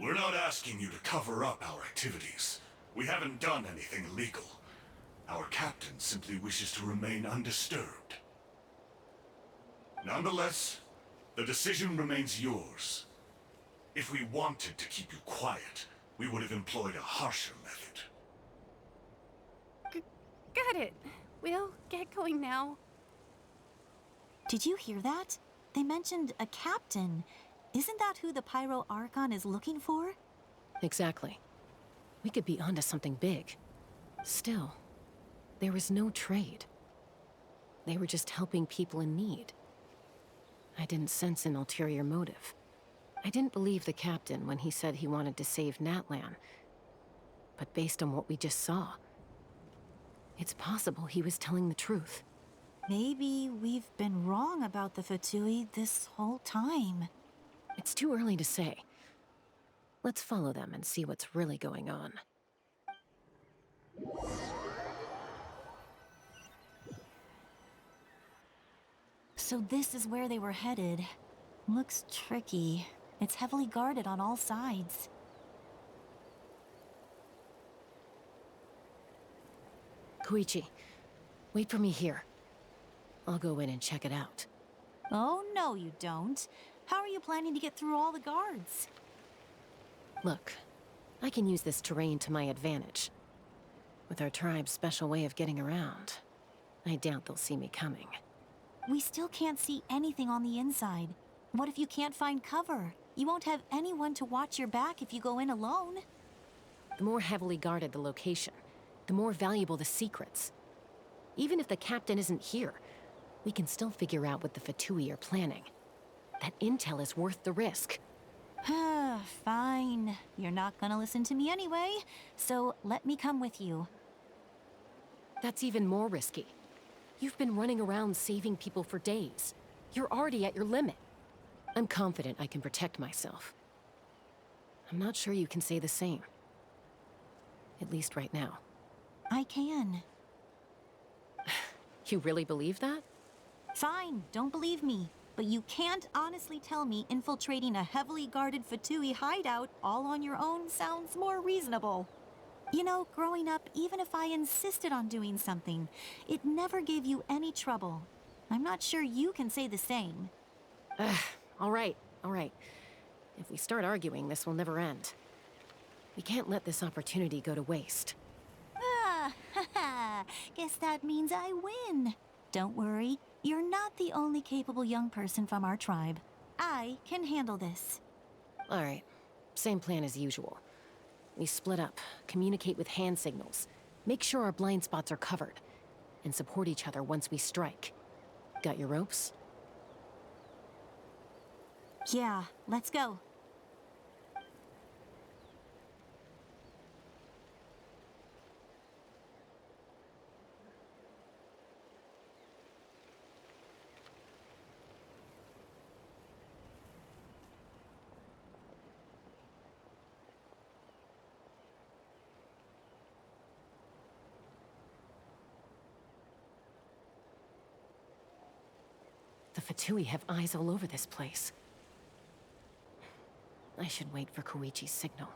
We're not asking you to cover up our activities. We haven't done anything illegal. Our captain simply wishes to remain undisturbed. Nonetheless, the decision remains yours. If we wanted to keep you quiet, we would have employed a harsher method. Got it. We'll get going now. Did you hear that? They mentioned a captain. Isn't that who the Pyro Archon is looking for? Exactly. We could be onto something big. Still, there was no trade. They were just helping people in need. I didn't sense an ulterior motive. I didn't believe the captain when he said he wanted to save Natlan. But based on what we just saw, it's possible he was telling the truth. Maybe we've been wrong about the Fatui this whole time. It's too early to say. Let's follow them and see what's really going on. So this is where they were headed. Looks tricky. It's heavily guarded on all sides. Koichi, wait for me here. I'll go in and check it out. Oh, no you don't. How are you planning to get through all the guards? Look, I can use this terrain to my advantage. With our tribe's special way of getting around, I doubt they'll see me coming. We still can't see anything on the inside. What if you can't find cover? You won't have anyone to watch your back if you go in alone. The more heavily guarded the location, the more valuable the secrets. Even if the captain isn't here, we can still figure out what the Fatui are planning. That intel is worth the risk. Fine. You're not gonna listen to me anyway, so let me come with you. That's even more risky. You've been running around saving people for days. You're already at your limit. I'm confident I can protect myself. I'm not sure you can say the same. At least right now. I can. You really believe that? Fine, don't believe me. But you can't honestly tell me infiltrating a heavily guarded Fatui hideout all on your own sounds more reasonable. You know, growing up, even if I insisted on doing something, it never gave you any trouble. I'm not sure you can say the same. All right. If we start arguing, this will never end. We can't let this opportunity go to waste. Guess that means I win. Don't worry, you're not the only capable young person from our tribe. I can handle this. All right, same plan as usual. We split up, communicate with hand signals, make sure our blind spots are covered, and support each other once we strike. Got your ropes? Yeah, let's go. The Fatui have eyes all over this place. I should wait for Koichi's signal.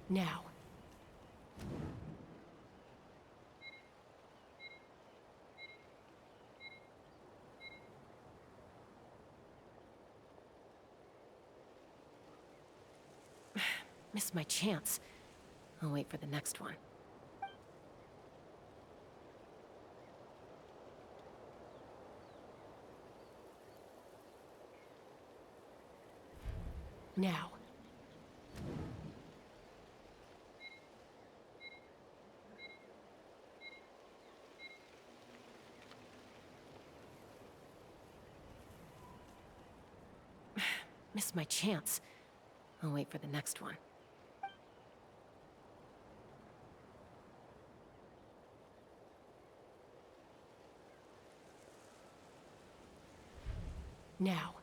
Now. Missed my chance. I'll wait for the next one. Now. Missed my chance. I'll wait for the next one. Now.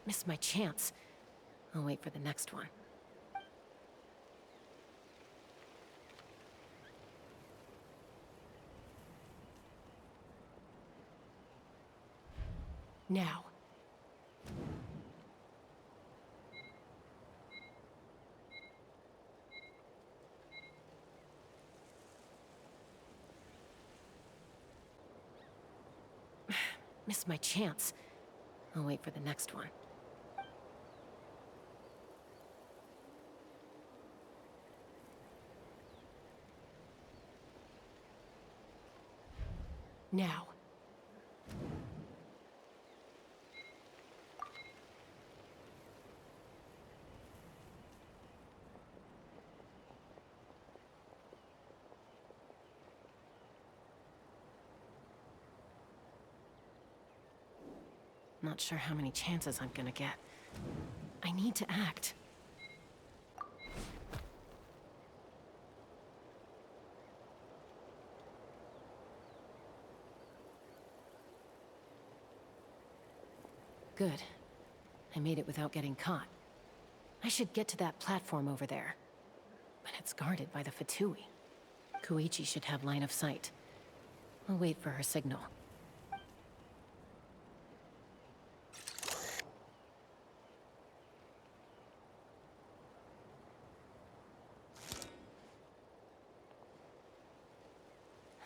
Missed my chance. I'll wait for the next one. Now. Missed my chance. I'll wait for the next one. Now. Not sure how many chances I'm gonna get. I need to act. Good. I made it without getting caught. I should get to that platform over there. But it's guarded by the Fatui. Koichi should have line of sight. I'll wait for her signal.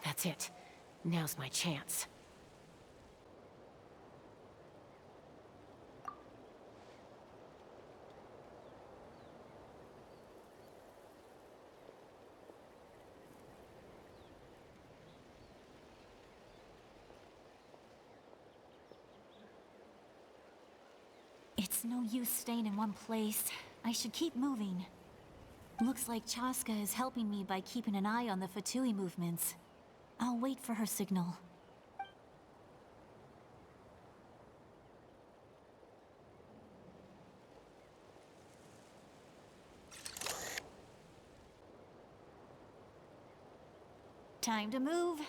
That's it. Now's my chance. It's no use staying in one place. I should keep moving. Looks like Chaska is helping me by keeping an eye on the Fatui movements. I'll wait for her signal. Time to move.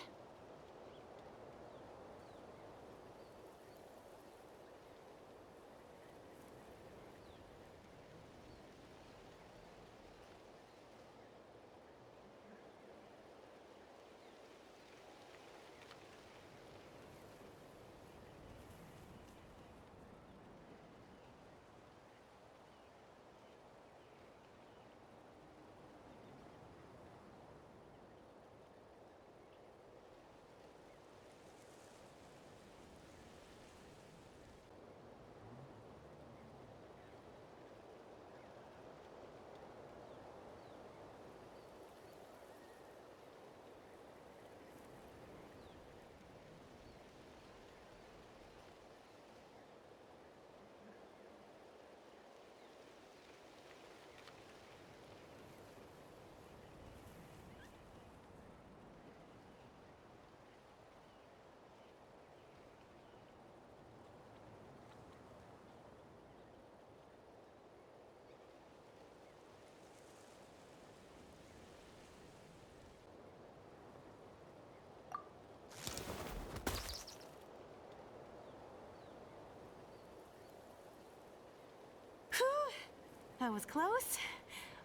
That was close.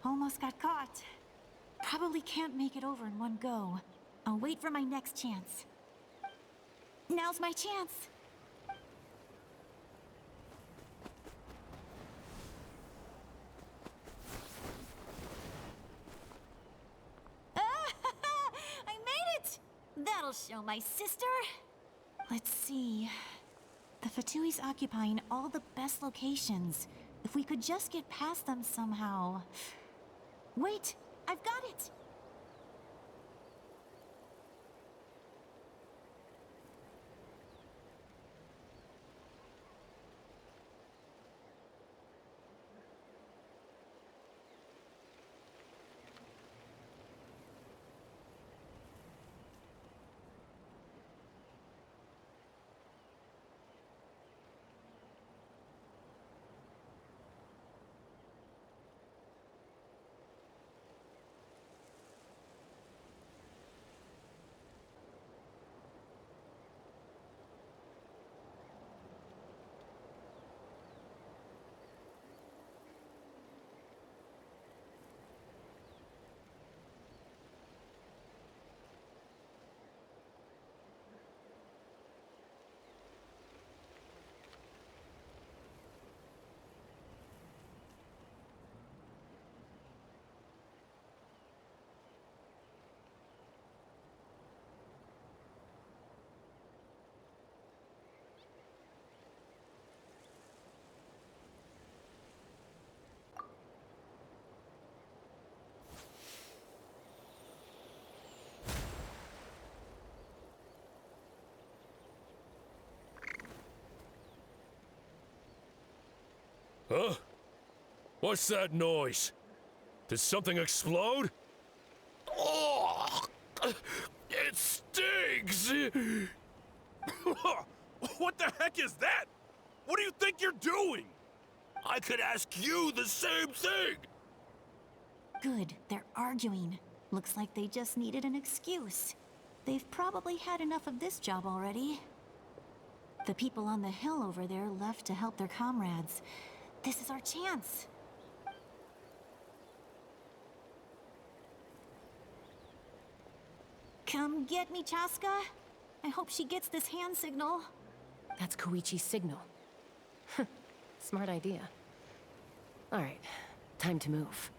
Almost got caught. Probably can't make it over in one go. I'll wait for my next chance. Now's my chance. I made it! That'll show my sister. Let's see. The Fatui's occupying all the best locations. If we could just get past them somehow. Wait, I've got it! Huh? What's that noise? Did something explode? Oh! It stings! What the heck is that? What do you think you're doing? I could ask you the same thing! Good, they're arguing. Looks like they just needed an excuse. They've probably had enough of this job already. The people on the hill over there left to help their comrades. This is our chance. Come get me, Chaska. I hope she gets this hand signal. That's Koichi's signal. Smart idea. All right, time to move.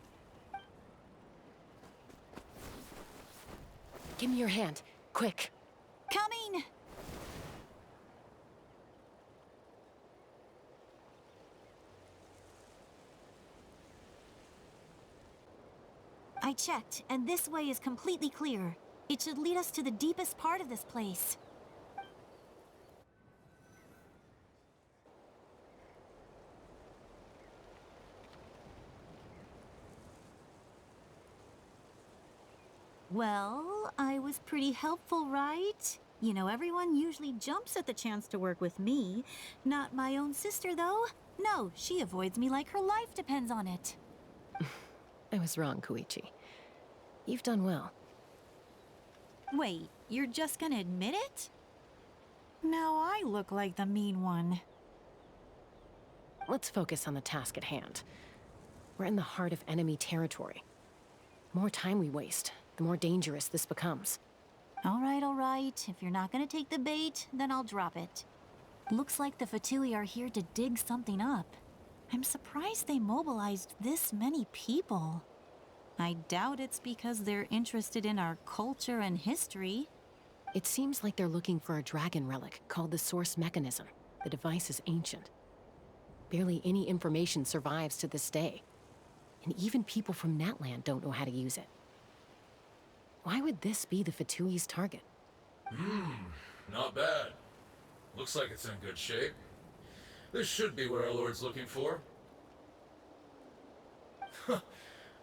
Give me your hand, quick. Coming! I checked, and this way is completely clear. It should lead us to the deepest part of this place. Well, I was pretty helpful, right? You know, everyone usually jumps at the chance to work with me. Not my own sister, though. No, she avoids me like her life depends on it. I was wrong, Koichi. You've done well. Wait, you're just gonna admit it? Now I look like the mean one. Let's focus on the task at hand. We're in the heart of enemy territory. The more time we waste, the more dangerous this becomes. All right. If you're not gonna take the bait, then I'll drop it. Looks like the Fatui are here to dig something up. I'm surprised they mobilized this many people. I doubt it's because they're interested in our culture and history. It seems like they're looking for a dragon relic called the Source Mechanism. The device is ancient. Barely any information survives to this day. And even people from Natlan don't know how to use it. Why would this be the Fatui's target? Not bad. Looks like it's in good shape. This should be where our Lord's looking for.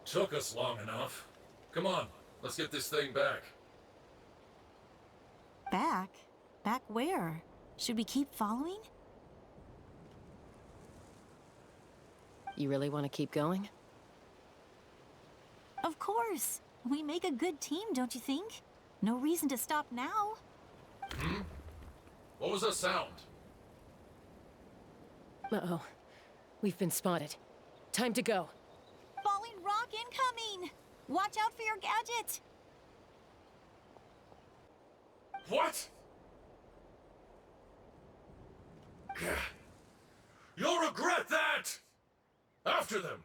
Took us long enough. Come on, let's get this thing back. Back? Back where? Should we keep following? You really want to keep going? Of course. We make a good team, don't you think? No reason to stop now. What was that sound? Uh-oh. We've been spotted. Time to go. Falling rock incoming! Watch out for your gadget! What? You'll regret that! After them!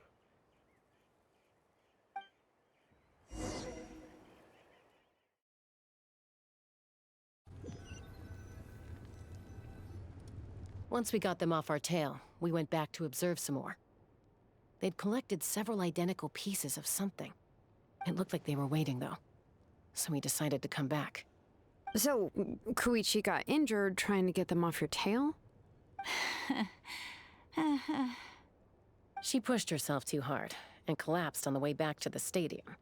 Once we got them off our tail, we went back to observe some more. They'd collected several identical pieces of something. It looked like they were waiting, though. So we decided to come back. So, Koichi got injured trying to get them off your tail? She pushed herself too hard and collapsed on the way back to the stadium.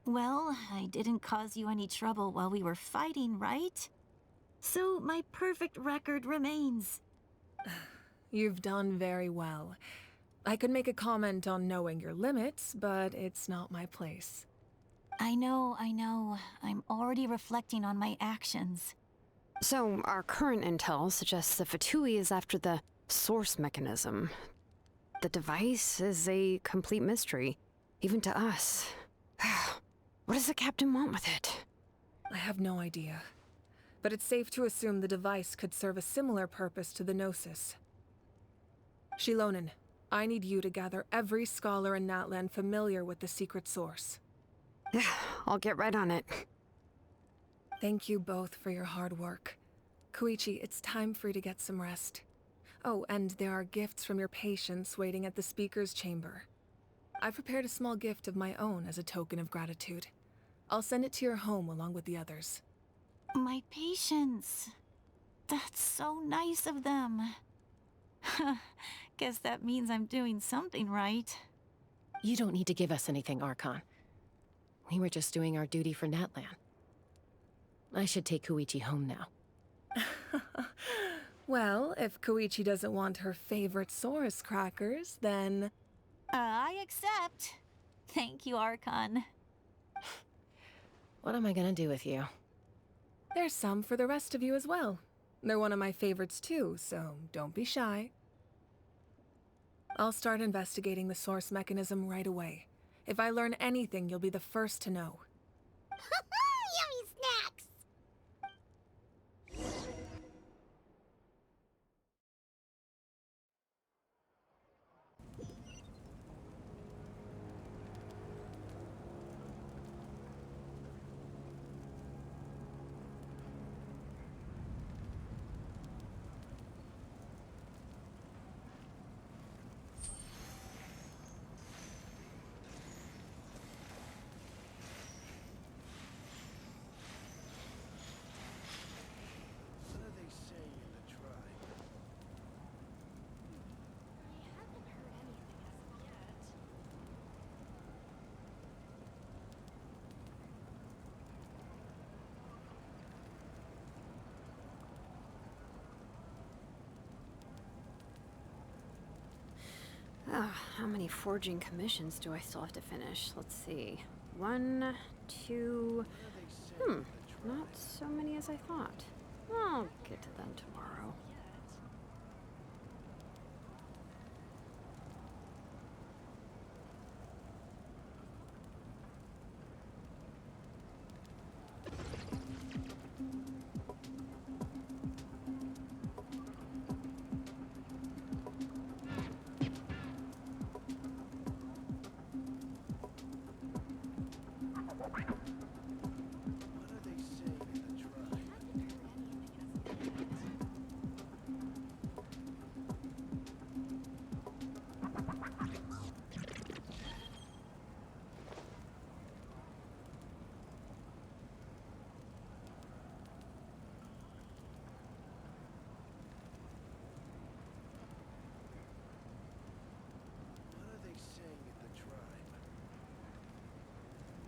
Well, I didn't cause you any trouble while we were fighting, right? So my perfect record remains. You've done very well. I could make a comment on knowing your limits, but it's not my place. I know. I'm already reflecting on my actions. So, our current intel suggests the Fatui is after the Source Mechanism. The device is a complete mystery, even to us. What does the captain want with it? I have no idea. But it's safe to assume the device could serve a similar purpose to the Gnosis. Shilonen, I need you to gather every scholar in Natlan familiar with the secret source. I'll get right on it. Thank you both for your hard work. Koichi, it's time for you to get some rest. Oh, and there are gifts from your patients waiting at the speaker's chamber. I prepared a small gift of my own as a token of gratitude. I'll send it to your home along with the others. My patients. That's so nice of them. Guess that means I'm doing something right. You don't need to give us anything, Archon. We were just doing our duty for Natlan. I should take Koichi home now. Well, if Koichi doesn't want her favorite Saurus crackers, then... I accept. Thank you, Archon. What am I gonna do with you? There's some for the rest of you as well. They're one of my favorites too, so don't be shy. I'll start investigating the source mechanism right away. If I learn anything, you'll be the first to know. Yummy snacks! How many forging commissions do I still have to finish? Let's see. 1, 2... not so many as I thought. I'll get to them tomorrow.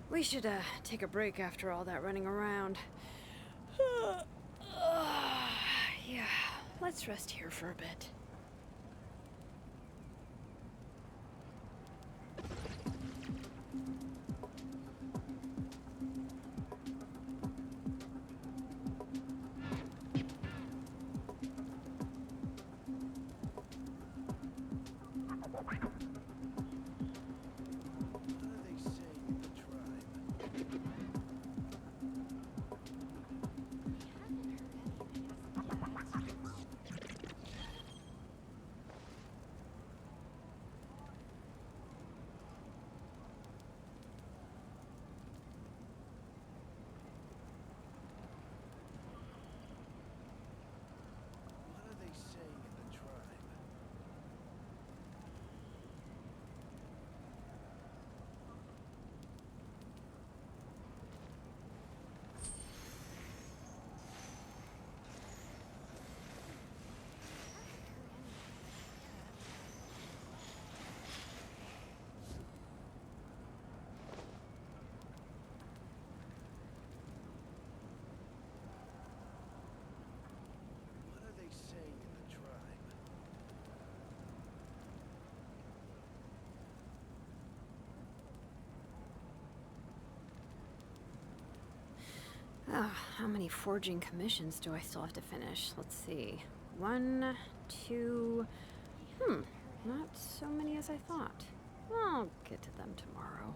We should, take a break after all that running around. Yeah, let's rest here for a bit. How many forging commissions do I still have to finish? Let's see. 1, 2... not so many as I thought. I'll get to them tomorrow.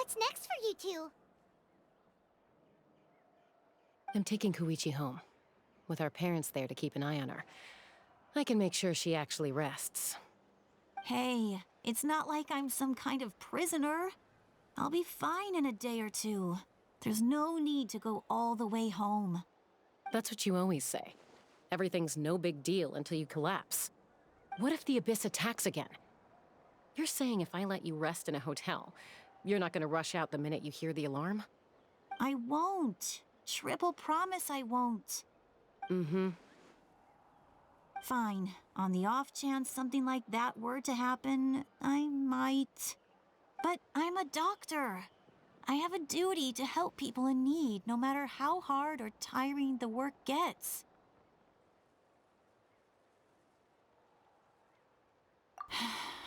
What's next for you two? I'm taking Koichi home. With our parents there to keep an eye on her. I can make sure she actually rests. Hey, it's not like I'm some kind of prisoner. I'll be fine in a day or two. There's no need to go all the way home. That's what you always say. Everything's no big deal until you collapse. What if the Abyss attacks again? You're saying if I let you rest in a hotel, you're not gonna rush out the minute you hear the alarm? I won't. Triple promise I won't. Mm-hmm. Fine. On the off chance something like that were to happen, I might. But I'm a doctor. I have a duty to help people in need, no matter how hard or tiring the work gets.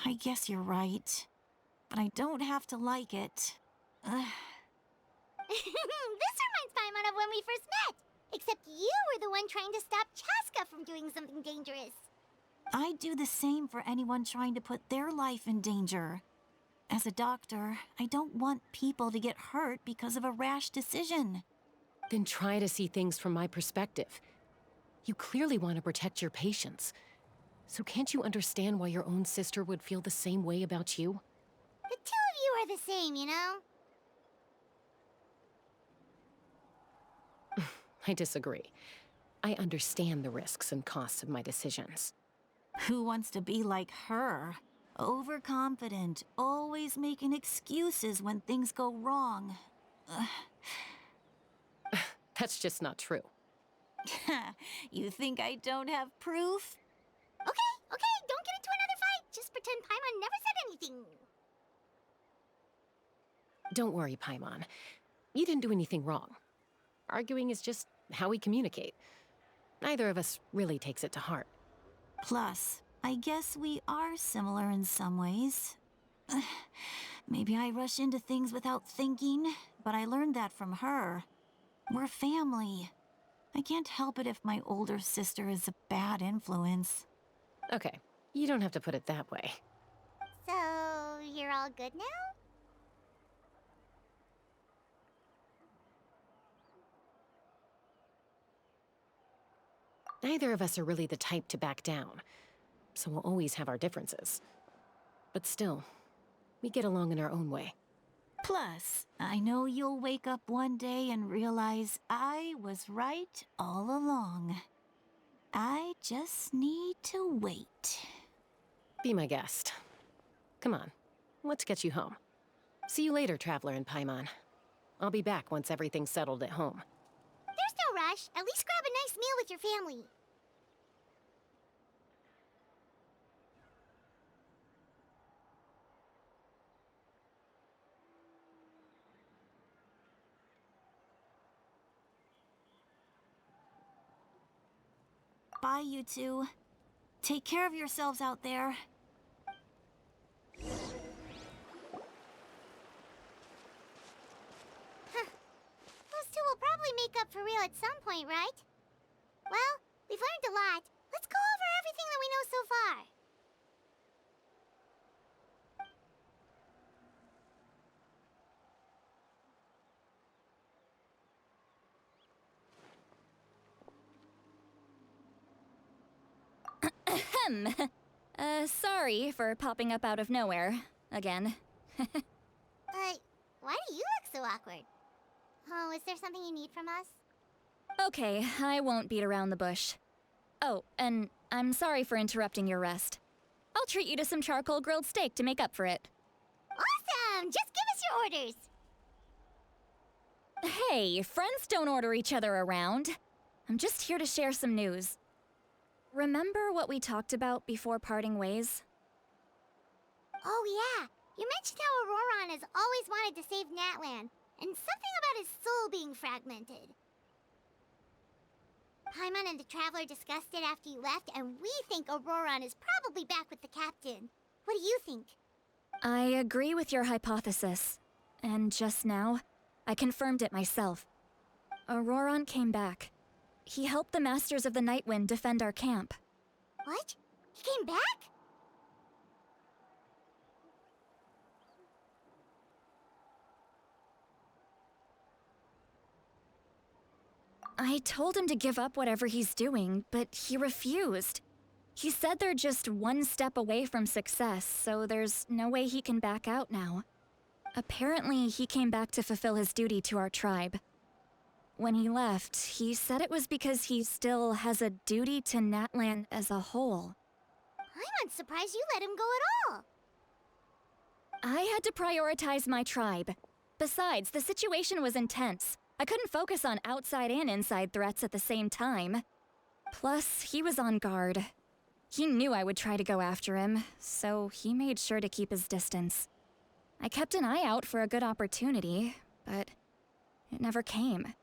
I guess you're right. But I don't have to like it. This reminds Paimon of when we first met. Except you were the one trying to stop Chaska from doing something dangerous. I'd do the same for anyone trying to put their life in danger. As a doctor, I don't want people to get hurt because of a rash decision. Then try to see things from my perspective. You clearly want to protect your patients. So can't you understand why your own sister would feel the same way about you? The two of you are the same, you know? I disagree. I understand the risks and costs of my decisions. Who wants to be like her? Overconfident, always making excuses when things go wrong. That's just not true. You think I don't have proof? Okay, don't get into another fight. Just pretend Paimon never said anything. Don't worry, Paimon. You didn't do anything wrong. Arguing is just how we communicate. Neither of us really takes it to heart. Plus, I guess we are similar in some ways. Maybe I rush into things without thinking, but I learned that from her. We're family. I can't help it if my older sister is a bad influence. Okay, you don't have to put it that way. So, you're all good now? Neither of us are really the type to back down, so we'll always have our differences. But still, we get along in our own way. Plus, I know you'll wake up one day and realize I was right all along. I just need to wait. Be my guest. Come on, let's get you home. See you later, Traveler and Paimon. I'll be back once everything's settled at home. There's no rush. At least grab a nice meal with your family. Bye, you two. Take care of yourselves out there. Those two will probably make up for real at some point, right? Well, we've learned a lot. Let's go over everything that we know so far. Sorry for popping up out of nowhere. Again. Why do you look so awkward? Oh, is there something you need from us? Okay, I won't beat around the bush. Oh, and I'm sorry for interrupting your rest. I'll treat you to some charcoal grilled steak to make up for it. Awesome! Just give us your orders! Hey, friends don't order each other around. I'm just here to share some news. Remember what we talked about before parting ways? Oh yeah, you mentioned how Auroron has always wanted to save Natlan, and something about his soul being fragmented. Paimon and the Traveler discussed it after you left, and we think Auroron is probably back with the captain. What do you think? I agree with your hypothesis. And just now, I confirmed it myself. Auroron came back. He helped the Masters of the Nightwind defend our camp. What? He came back? I told him to give up whatever he's doing, but he refused. He said they're just one step away from success, so there's no way he can back out now. Apparently, he came back to fulfill his duty to our tribe. When he left, he said it was because he still has a duty to Natlan as a whole. I'm unsurprised you let him go at all. I had to prioritize my tribe. Besides, the situation was intense. I couldn't focus on outside and inside threats at the same time. Plus, he was on guard. He knew I would try to go after him, so he made sure to keep his distance. I kept an eye out for a good opportunity, but it never came.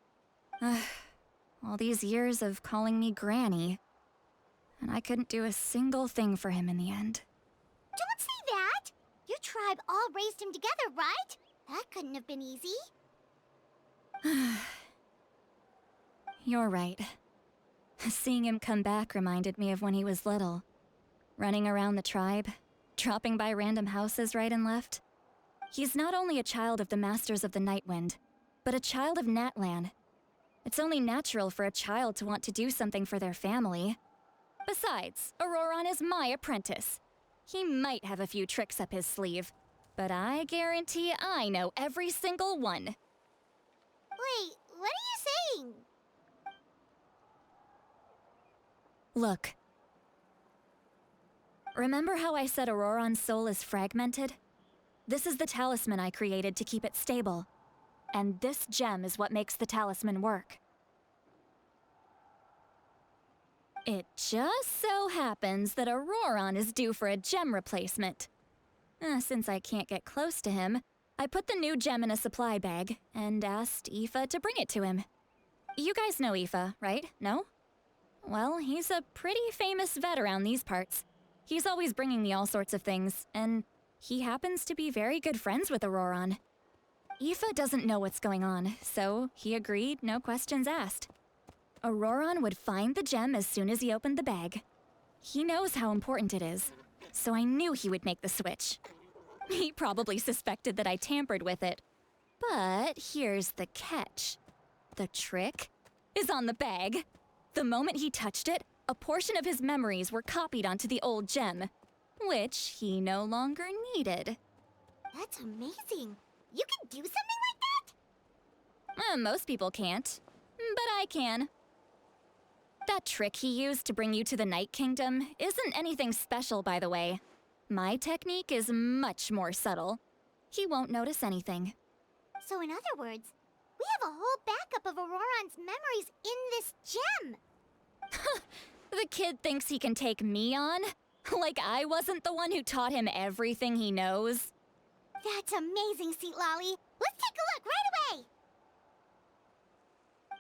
All these years of calling me Granny, and I couldn't do a single thing for him in the end. Don't say that! Your tribe all raised him together, right? That couldn't have been easy. You're right. Seeing him come back reminded me of when he was little. Running around the tribe, dropping by random houses right and left. He's not only a child of the Masters of the Nightwind, but a child of Natlan. It's only natural for a child to want to do something for their family. Besides, Auroron is my apprentice. He might have a few tricks up his sleeve, but I guarantee I know every single one. Wait, what are you saying? Look. Remember how I said Auroron's soul is fragmented? This is the talisman I created to keep it stable. And this gem is what makes the talisman work. It just so happens that Auroron is due for a gem replacement. Since I can't get close to him, I put the new gem in a supply bag and asked Aoife to bring it to him. You guys know Aoife, right? No? Well, he's a pretty famous vet around these parts. He's always bringing me all sorts of things, and he happens to be very good friends with Auroron. Aoife doesn't know what's going on, so he agreed, no questions asked. Auroron would find the gem as soon as he opened the bag. He knows how important it is, so I knew he would make the switch. He probably suspected that I tampered with it. But here's the catch. The trick is on the bag. The moment he touched it, a portion of his memories were copied onto the old gem, which he no longer needed. That's amazing. You can do something like that? Most people can't, but I can. That trick he used to bring you to the Night Kingdom isn't anything special, by the way. My technique is much more subtle. He won't notice anything. So in other words, we have a whole backup of Auroron's memories in this gem. The kid thinks he can take me on? Like I wasn't the one who taught him everything he knows? That's amazing, Seat Lolly. Let's take a look right away.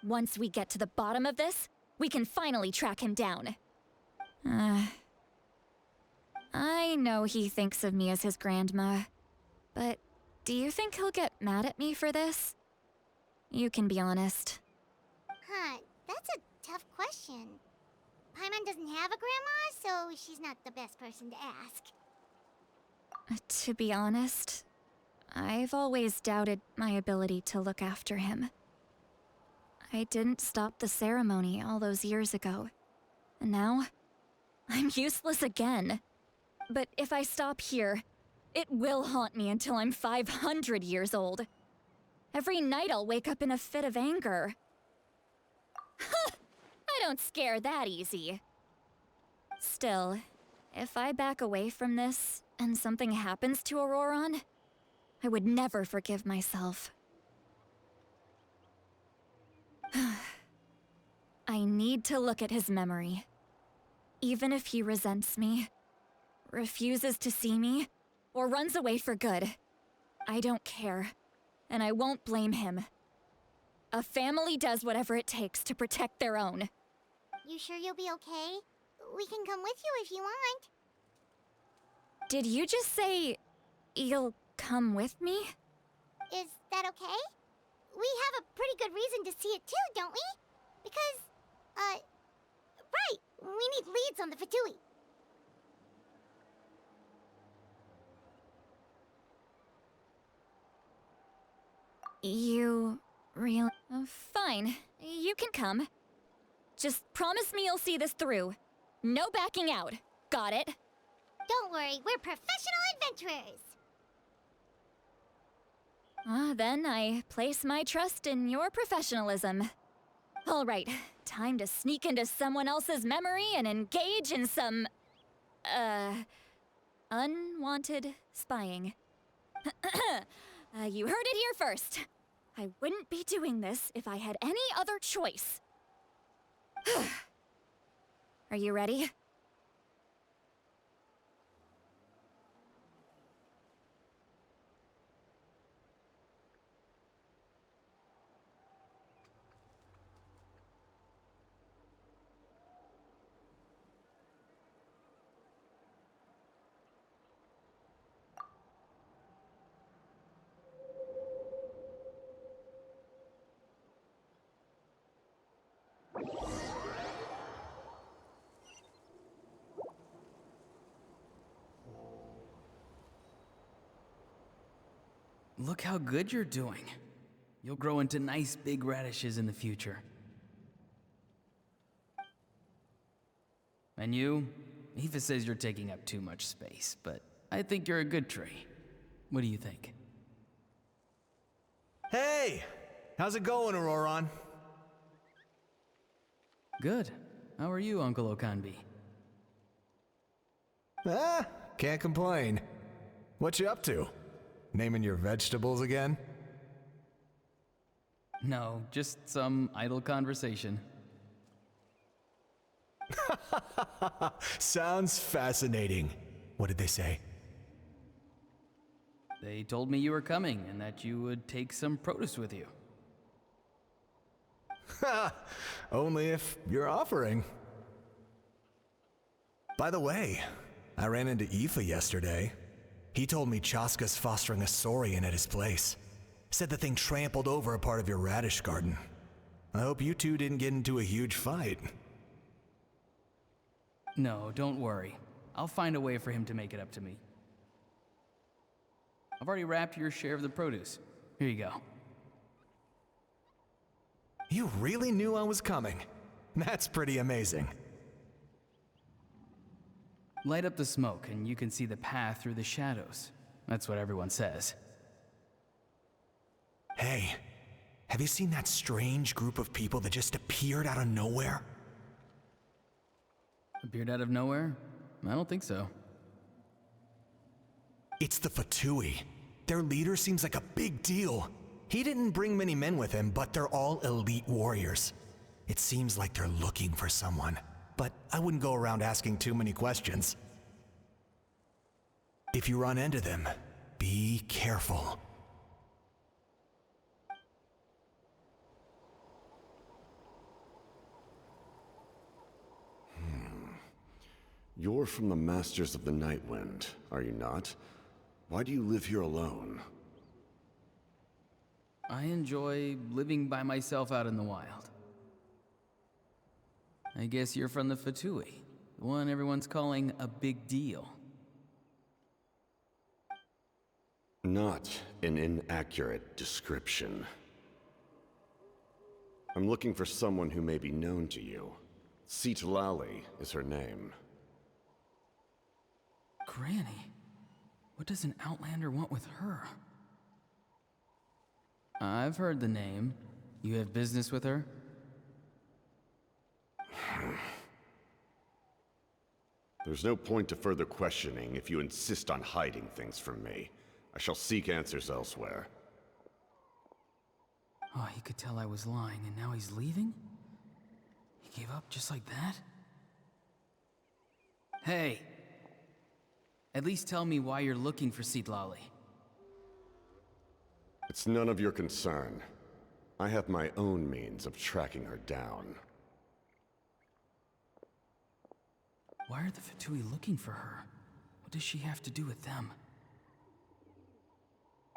Once we get to the bottom of this, we can finally track him down. I know he thinks of me as his grandma, but do you think he'll get mad at me for this? You can be honest. That's a tough question. Paimon doesn't have a grandma, so she's not the best person to ask. To be honest, I've always doubted my ability to look after him. I didn't stop the ceremony all those years ago, and now I'm useless again. But if I stop here, it will haunt me until I'm 500 years old. Every night I'll wake up in a fit of anger. I don't scare that easy. Still, if I back away from this and something happens to Auroron, I would never forgive myself. I need to look at his memory. Even if he resents me, refuses to see me, or runs away for good, I don't care, and I won't blame him. A family does whatever it takes to protect their own. You sure you'll be okay? We can come with you if you want. Did you just say you'll come with me? Is that okay? We have a pretty good reason to see it too, don't we? Because, right, we need leads on the Fatui. You really... Fine. You can come. Just promise me you'll see this through. No backing out. Got it? Don't worry, we're professional adventurers. Then I place my trust in your professionalism. All right, time to sneak into someone else's memory and engage in some, unwanted spying. You heard it here first. I wouldn't be doing this if I had any other choice. Are you ready? Look how good you're doing. You'll grow into nice big radishes in the future. And you? Aoife says you're taking up too much space, but I think you're a good tree. What do you think? Hey! How's it going, Auroron? Good. How are you, Uncle Okanbi? Can't complain. What you up to? Naming your vegetables again? No, just some idle conversation. Sounds fascinating. What did they say? They told me you were coming and that you would take some produce with you. Only if you're offering. By the way, I ran into Aoife yesterday. He told me Chaska's fostering a saurian at his place. Said the thing trampled over a part of your radish garden. I hope you two didn't get into a huge fight. No, don't worry. I'll find a way for him to make it up to me. I've already wrapped your share of the produce. Here you go. You really knew I was coming. That's pretty amazing. Light up the smoke and you can see the path through the shadows. That's what everyone says. Hey, have you seen that strange group of people that just appeared out of nowhere? Appeared out of nowhere? I don't think so. It's the Fatui. Their leader seems like a big deal. He didn't bring many men with him, but they're all elite warriors. It seems like they're looking for someone, but I wouldn't go around asking too many questions. If you run into them, be careful. You're from the Masters of the Nightwind, are you not? Why do you live here alone? I enjoy living by myself out in the wild. I guess you're from the Fatui, the one everyone's calling a big deal. Not an inaccurate description. I'm looking for someone who may be known to you. Citlali is her name. Granny? What does an Outlander want with her? I've heard the name. You have business with her? There's no point to further questioning if you insist on hiding things from me. I shall seek answers elsewhere. Oh, he could tell I was lying, and now he's leaving? He gave up just like that? Hey! At least tell me why you're looking for Citlali. It's none of your concern. I have my own means of tracking her down. Why are the Fatui looking for her? What does she have to do with them?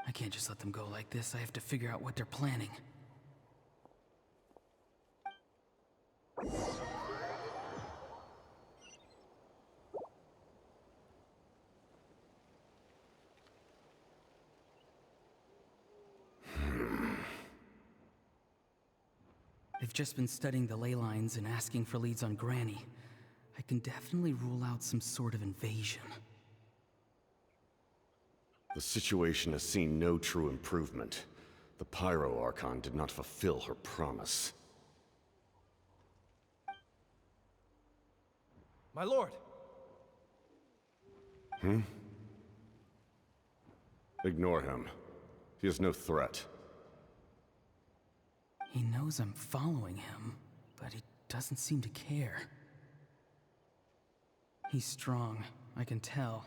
I can't just let them go like this. I have to figure out what they're planning. They've just been studying the ley lines and asking for leads on Granny. I can definitely rule out some sort of invasion. The situation has seen no true improvement. The Pyro Archon did not fulfill her promise. My lord! Ignore him. He is no threat. He knows I'm following him, but he doesn't seem to care. He's strong, I can tell.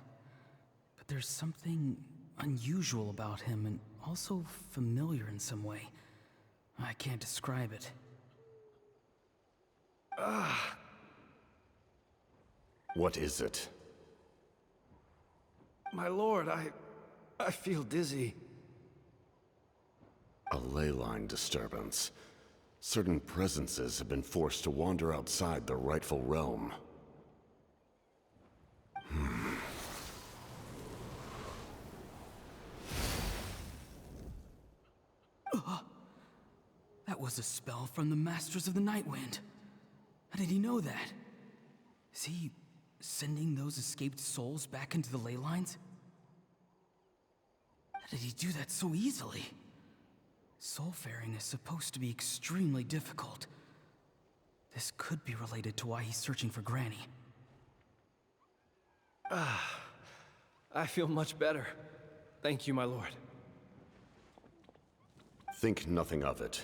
But there's something unusual about him and also familiar in some way. I can't describe it. What is it? My lord, I feel dizzy. A ley line disturbance. Certain presences have been forced to wander outside their rightful realm. That was a spell from the Masters of the Nightwind. How did he know that? Is he sending those escaped souls back into the ley lines? How did he do that so easily? Soulfaring is supposed to be extremely difficult. This could be related to why he's searching for Granny. I feel much better. Thank you, my lord. Think nothing of it.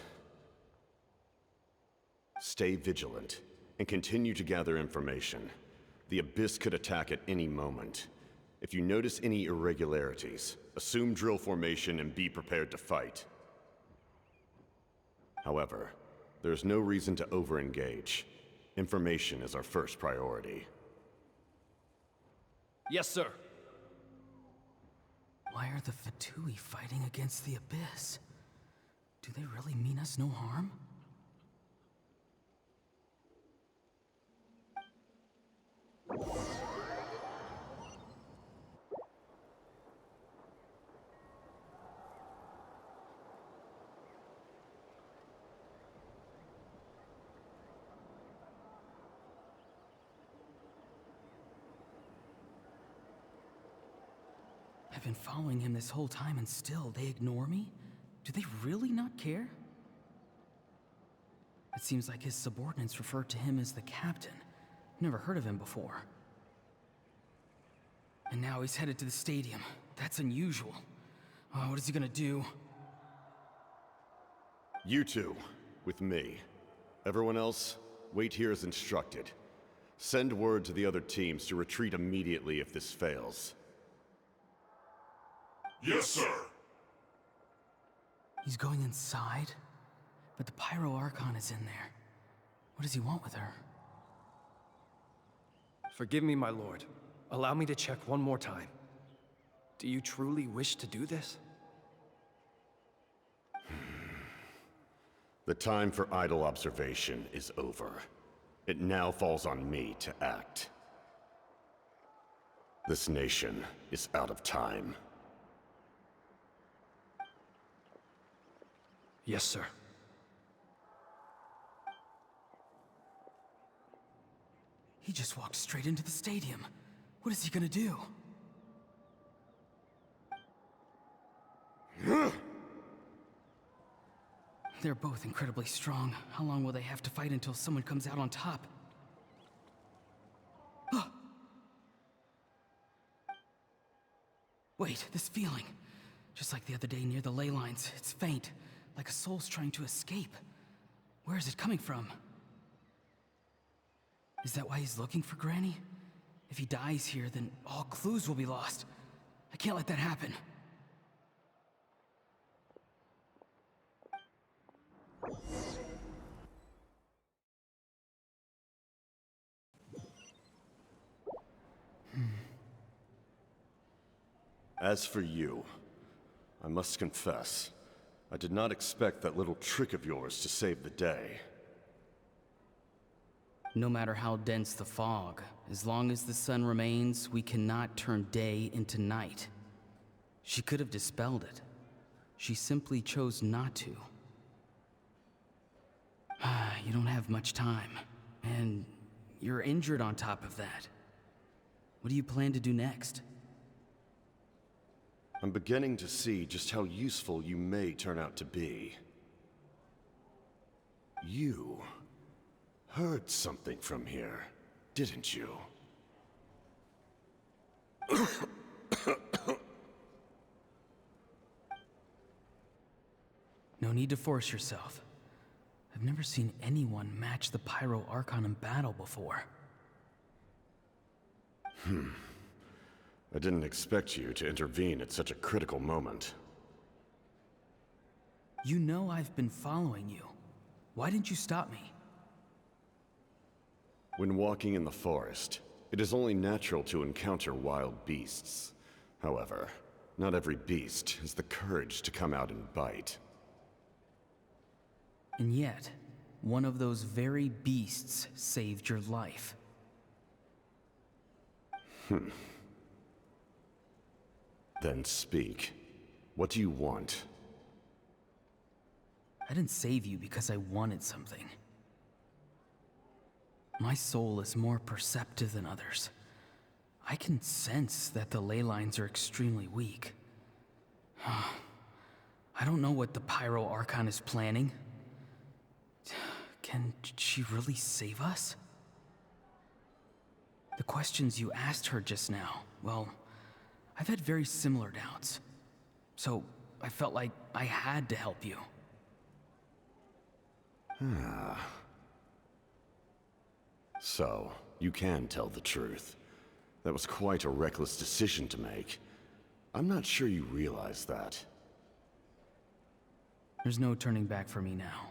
Stay vigilant, and continue to gather information. The Abyss could attack at any moment. If you notice any irregularities, assume drill formation and be prepared to fight. However, there's no reason to over-engage. Information is our first priority. Yes, sir. Why are the Fatui fighting against the Abyss? Do they really mean us no harm? I've been following him this whole time and still they ignore me? Do they really not care? It seems like his subordinates refer to him as the captain. Never heard of him before. And now he's headed to the stadium. That's unusual. Oh, what is he gonna do? You two, with me. Everyone else, wait here as instructed. Send word to the other teams to retreat immediately if this fails. Yes, sir. He's going inside? But the Pyro Archon is in there. What does he want with her? Forgive me, my lord. Allow me to check one more time. Do you truly wish to do this? The time for idle observation is over. It now falls on me to act. This nation is out of time. Yes, sir. He just walked straight into the stadium. What is he gonna do? They're both incredibly strong. How long will they have to fight until someone comes out on top? Wait, this feeling. Just like the other day near the ley lines, it's faint, like a soul's trying to escape. Where is it coming from? Is that why he's looking for Granny? If he dies here, then all clues will be lost. I can't let that happen. As for you, I must confess, I did not expect that little trick of yours to save the day. No matter how dense the fog, as long as the sun remains, we cannot turn day into night. She could have dispelled it. She simply chose not to. You don't have much time, and you're injured on top of that. What do you plan to do next? I'm beginning to see just how useful you may turn out to be. You heard something from here, didn't you? No need to force yourself. I've never seen anyone match the Pyro Archon in battle before. I didn't expect you to intervene at such a critical moment. You know I've been following you. Why didn't you stop me? When walking in the forest, it is only natural to encounter wild beasts. However, not every beast has the courage to come out and bite. And yet, one of those very beasts saved your life. Then speak. What do you want? I didn't save you because I wanted something. My soul is more perceptive than others. I can sense that the ley lines are extremely weak. I don't know what the Pyro Archon is planning. Can she really save us? The questions you asked her just now, well, I've had very similar doubts. So I felt like I had to help you. So, you can tell the truth. That was quite a reckless decision to make. I'm not sure you realize that. There's no turning back for me now.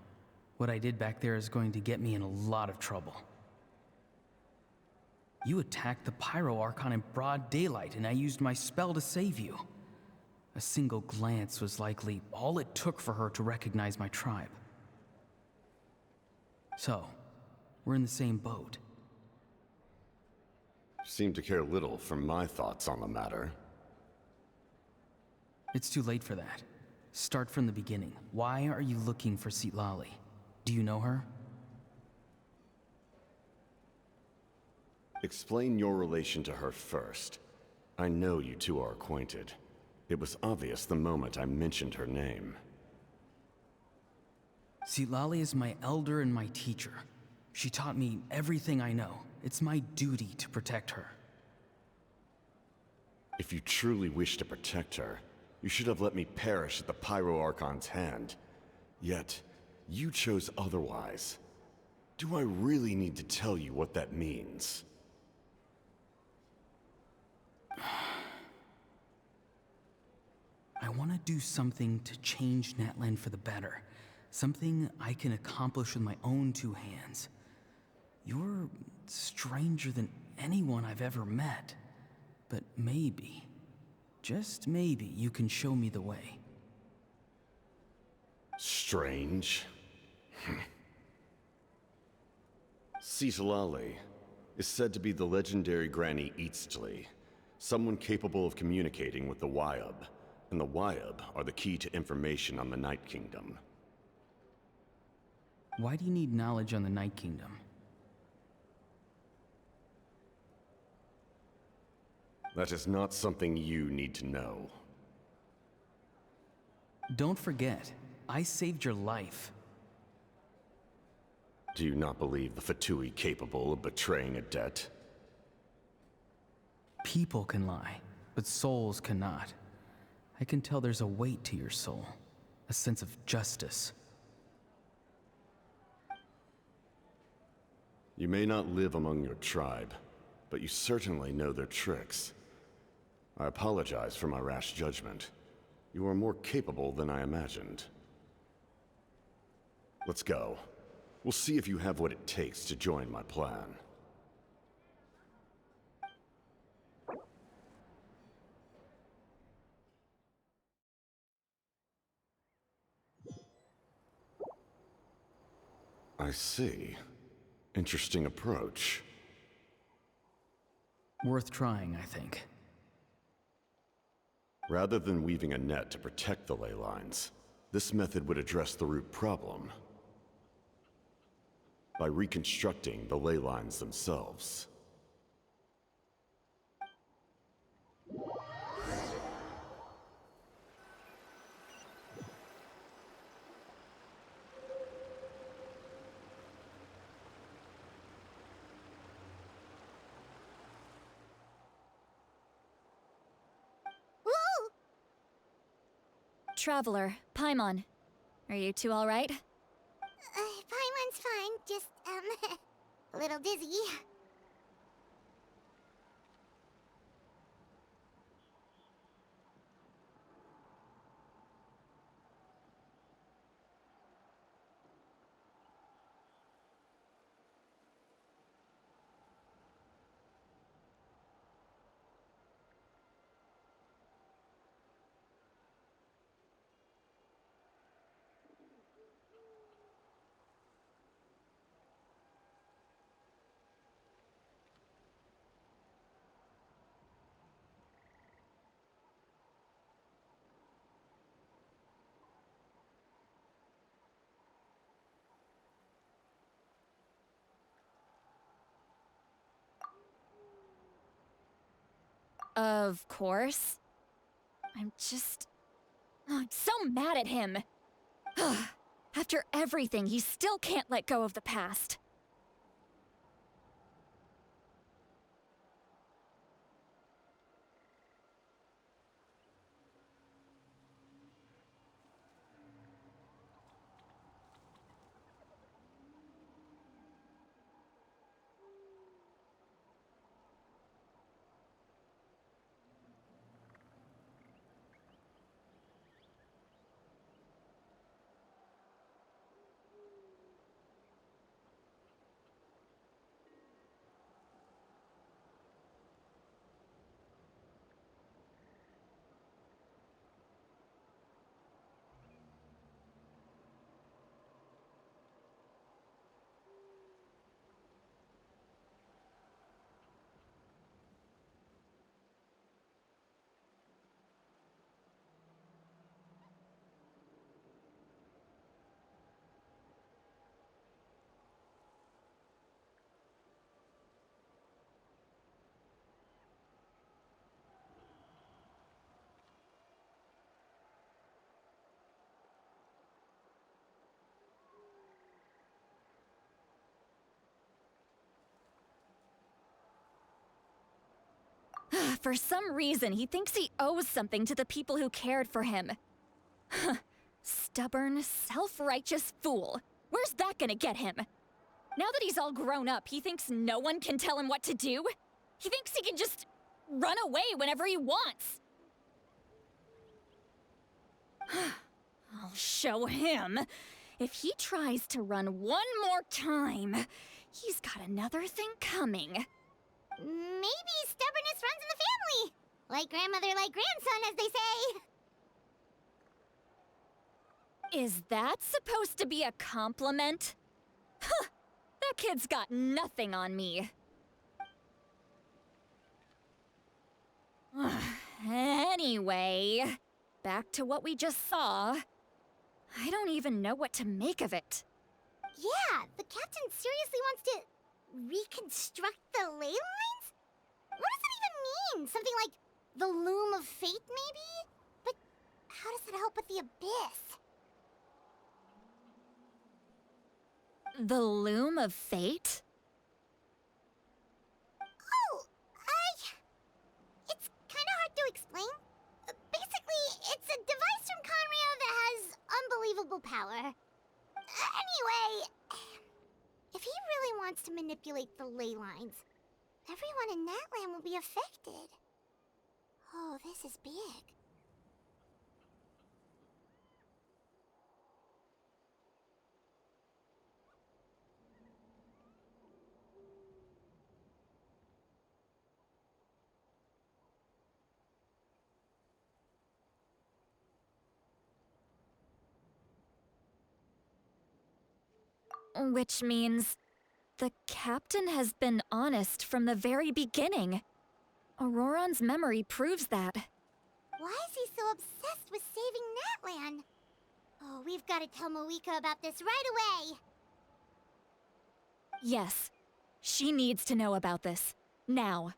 What I did back there is going to get me in a lot of trouble. You attacked the Pyro Archon in broad daylight, and I used my spell to save you. A single glance was likely all it took for her to recognize my tribe. So, we're in the same boat. You seem to care little for my thoughts on the matter. It's too late for that. Start from the beginning. Why are you looking for Citlali? Do you know her? Explain your relation to her first. I know you two are acquainted. It was obvious the moment I mentioned her name. Citlali is my elder and my teacher. She taught me everything I know. It's my duty to protect her. If you truly wish to protect her, you should have let me perish at the Pyro Archon's hand. Yet, you chose otherwise. Do I really need to tell you what that means? I want to do something to change Natlan for the better. Something I can accomplish with my own two hands. You're stranger than anyone I've ever met. But maybe, just maybe, you can show me the way. Strange? Citlali is said to be the legendary Granny Eastly, someone capable of communicating with the Wyub, and the Wyub are the key to information on the Night Kingdom. Why do you need knowledge on the Night Kingdom? That is not something you need to know. Don't forget, I saved your life. Do you not believe the Fatui capable of betraying a debt? People can lie, but souls cannot. I can tell there's a weight to your soul, a sense of justice. You may not live among your tribe, but you certainly know their tricks. I apologize for my rash judgment. You are more capable than I imagined. Let's go. We'll see if you have what it takes to join my plan. I see. Interesting approach. Worth trying, I think. Rather than weaving a net to protect the ley lines, this method would address the root problem. by reconstructing the ley lines themselves. Traveler, Paimon. Are you two alright? Paimon's fine, just, a little dizzy. Of course. I'm so mad at him. After everything, he still can't let go of the past. For some reason, he thinks he owes something to the people who cared for him. Stubborn, self-righteous fool. Where's that gonna get him? Now that he's all grown up, he thinks no one can tell him what to do? He thinks he can just run away whenever he wants. I'll show him. If he tries to run one more time, he's got another thing coming. Maybe stubbornness runs in the family. Like grandmother, like grandson, as they say. Is that supposed to be a compliment? Huh! That kid's got nothing on me. Anyway, back to what we just saw. I don't even know what to make of it. Yeah, the captain seriously wants to reconstruct the ley lines? What does that even mean? Something like the loom of fate, maybe? But how does that help with the abyss? The loom of fate? Oh, it's kind of hard to explain. Basically, it's a device from Conrio that has unbelievable power. Anyway, if he really wants to manipulate the ley lines, everyone in Natlan will be affected. Oh, this is big. Which means the captain has been honest from the very beginning. Auroron's memory proves that. Why is he so obsessed with saving Natlan? Oh, we've got to tell Moeka about this right away. Yes. She needs to know about this. Now.